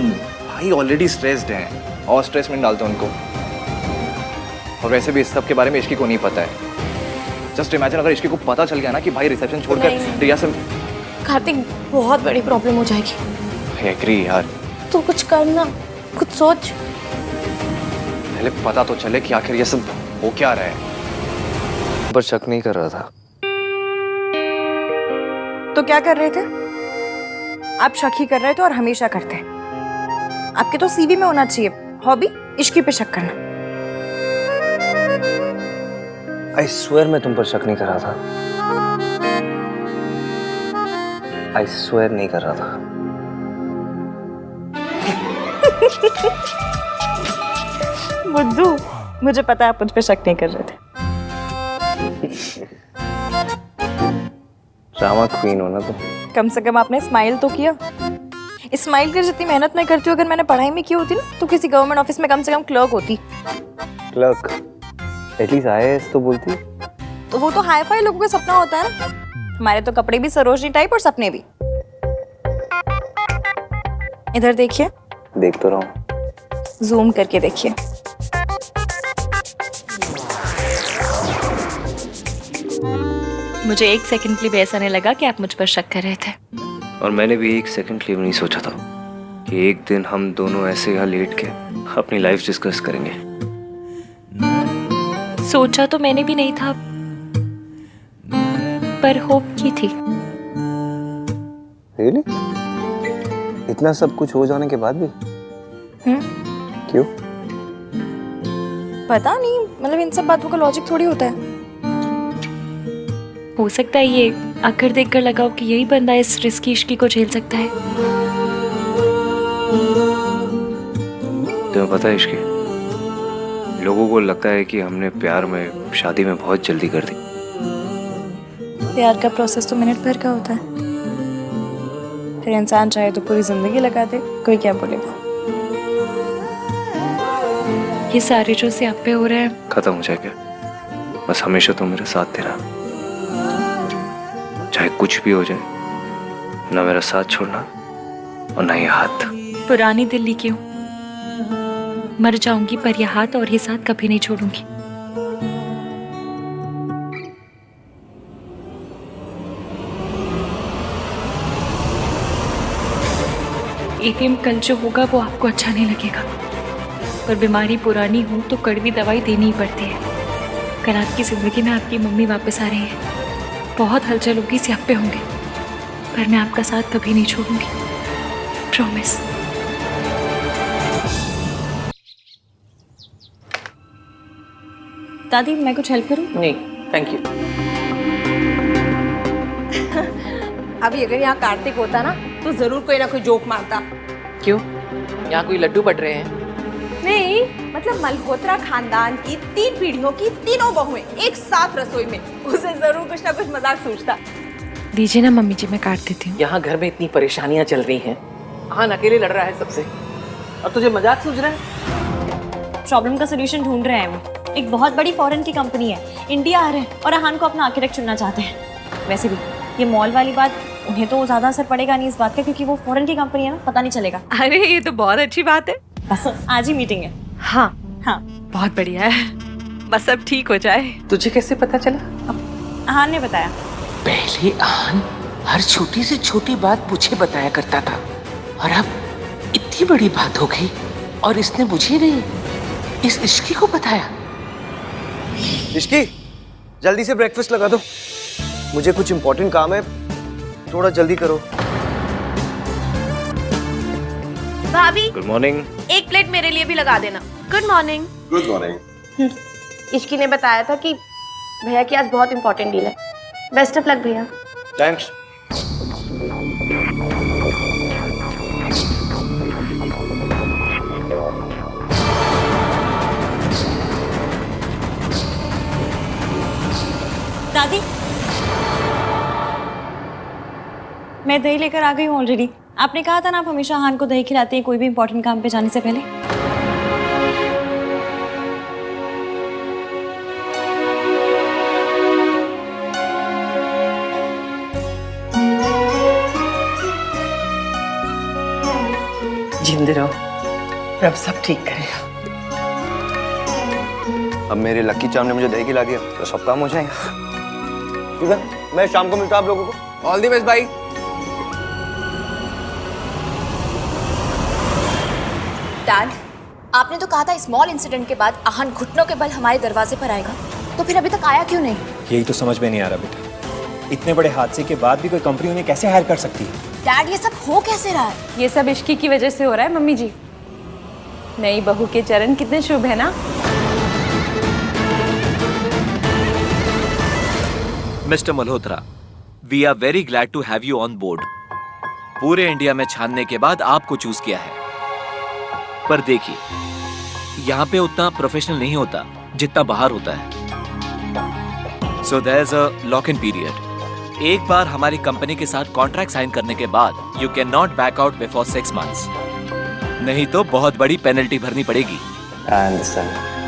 भाई ऑलरेडी स्ट्रेस्ड हैं, और स्ट्रेस में डालते उनको। और वैसे भी इस सब के बारे में इश्की को नहीं पता है। जस्ट इमेजिन अगर इश्की को पता चल गया ना कि भाई रिसेप्शन छोड़कर रिया से। कार्तिक, बहुत बड़ी प्रॉब्लम हो जाएगी। आई एग्री यार। तू कुछ करना, कुछ सोच। पहले पता तो चले कि आखिर ये सब हो क्या रहा है। पर शक नहीं कर रहा था। तो क्या कर रहे थे? आप शक ही कर रहे थे और हमेशा करते हैं। आपके तो सीवी में होना चाहिए हॉबी इश्की पे शक करना। आई स्वेयर मैं तुम पर शक नहीं कर रहा था। आई स्वेयर नहीं कर रहा था। बुद्धू, मुझे पता है आप मुझ पे शक नहीं कर रहे थे। ड्रामा क्वीन हो ना तुम। कम से कम आपने स्माइल तो किया। इस स्माइल की जितनी मेहनत मैं करती हूँ, अगर मैंने पढ़ाई में की होती ना तो किसी गवर्नमेंट ऑफिस में कम से कम क्लर्क होती। क्लर्क? एटलीस्ट आईएएस तो बोलती। तो वो तो हाई फाई लोगों का सपना होता है ना। हमारे तो कपड़े भी सरोजनी टाइप और सपने भी। इधर देखिए। देख तो रहा हूँ। जूम करके देखिए। मुझे एक सेकंड के लिए भी ऐसा नहीं लगा कि आप मुझ पर शक कर रहे थे। और मैंने भी एक सेकंड के लिए भी नहीं सोचा था कि एक दिन हम दोनों ऐसे यहाँ लेट के अपनी लाइफ डिस्कस करेंगे। सोचा तो मैंने भी नहीं था, पर होप की थी। Really? इतना सब कुछ हो जाने के बाद भी? क्यों? पता नहीं, मतलब इन सब बातों का लॉजिक थोड़ी होता है। हो सकता है ये आकर देखकर लगाओ कि यही बंदा इस रिस्की इश्की को झेल सकता है। तुम्हें पता है इश्की, लोगों को लगता है कि हमने प्यार में शादी में बहुत जल्दी कर दी। प्यार का प्रोसेस तो मिनट भर का होता है। फिर इंसान चाहे तो पूरी जिंदगी लगा दे, कोई क्या बोलेगा। ये सारे जो से आप पे हो रहे हैं खत्म हो जाएगा। बस हमेशा तुम मेरे साथ देना, चाहे कुछ भी हो जाए। ना मेरा साथ छोड़ना और ना ये हाथ। पुरानी दिल्ली क्यों, मर जाऊंगी पर यह हाथ और ये साथ कभी नहीं छोड़ूंगी। एटीएम कल जो होगा वो आपको अच्छा नहीं लगेगा, पर बीमारी पुरानी हो तो कड़वी दवाई देनी ही पड़ती है। कल आपकी जिंदगी में आपकी मम्मी वापस आ रही है। बहुत हलचल होगी, स्यापे होंगे, पर मैं आपका साथ कभी नहीं छोड़ूंगी, प्रॉमिस। दादी मैं कुछ हेल्प करूं? नहीं थैंक यू। अभी अगर यहाँ कार्तिक होता ना तो जरूर कोई ना कोई जोक मारता। क्यों? यहाँ कोई लड्डू पट रहे हैं? नहीं, मतलब मल्होत्रा खानदान की 3 पीढ़ियों की तीनों बहुएं एक साथ रसोई में, उसे जरूर कुछ ना कुछ मजाक सूझता। दीजिए ना मम्मी जी, मैं काट देती हूँ। यहाँ घर में इतनी परेशानियां चल रही हैं, आहान अकेले लड़ रहा है सबसे और तुझे मजाक सूझ रहा है? प्रॉब्लम का सोल्यूशन ढूंढ रहे हैं वो। एक बहुत बड़ी फॉरेन की कंपनी है, इंडिया आ रहे हैं और आहान को अपना आर्किटेक्ट चुनना चाहते हैं। वैसे भी ये मॉल वाली बात उन्हें तो ज़्यादा असर पड़ेगा नहीं इस बात का, क्योंकि वो फॉरेन की कंपनी है ना, पता नहीं चलेगा। अरे ये तो बहुत अच्छी बात है। बस आज ही मीटिंग है। हाँ हाँ बहुत बढ़िया है, बस सब ठीक हो जाए। तुझे कैसे पता चला? आहान ने बताया। पहले आहान हर छोटी से छोटी बात मुझे बताया करता था, और अब इतनी बड़ी बात हो गई और इसने मुझे नहीं, इस इश्की को बताया। इश्की, जल्दी से ब्रेकफास्ट लगा दो, मुझे कुछ इंपॉर्टेंट काम है, थोड़ा जल्दी करो। भाभी गुड मॉर्निंग। एक प्लेट मेरे लिए भी लगा देना। Good morning. Good morning. Ishki ने बताया था कि भैया की आज बहुत इंपॉर्टेंट डील है। बेस्ट ऑफ लक भैया। थैंक्स। दादी मैं दही लेकर आ गई हूँ ऑलरेडी। आपने कहा था ना आप हमेशा आहान को दही खिलाते हैं कोई भी इंपॉर्टेंट काम पे जाने से पहले। जिंदे रहो, रब सब ठीक करेगा। अब मेरे लकी चार्म ने मुझे दही खिला दिया तो सब काम हो जाएगा। ठीक है, मैं शाम को मिलता हूँ आप लोगों को। ऑल द बेस्ट भाई। डैड, आप आपने तो कहा था स्मॉल इंसिडेंट के बाद आहन घुटनों के बल हमारे दरवाजे पर आएगा, तो फिर अभी तक आया क्यों नहीं? यही तो समझ में नहीं आ रहा बेटा, इतने बड़े हादसे के बाद भी कोई कंपनी उन्हें कैसे हायर कर सकती है? डैड, ये सब हो कैसे रहा है? ये सब इश्की की वजह से हो रहा है मम्मी जी। नई बहू के चरण कितने शुभ है ना। Mister Malhotra, we are very glad to have you on board. पूरे इंडिया में छानने के बाद आपको चूज किया है, पर देखिए यहाँ पे उतना प्रोफेशनल नहीं होता जितना बाहर होता है। So there is a lock in period. एक बार हमारी कंपनी के साथ कॉन्ट्रैक्ट साइन करने के बाद you can not back out before 6 months, नहीं तो बहुत बड़ी पेनल्टी भरनी पड़ेगी। I understand.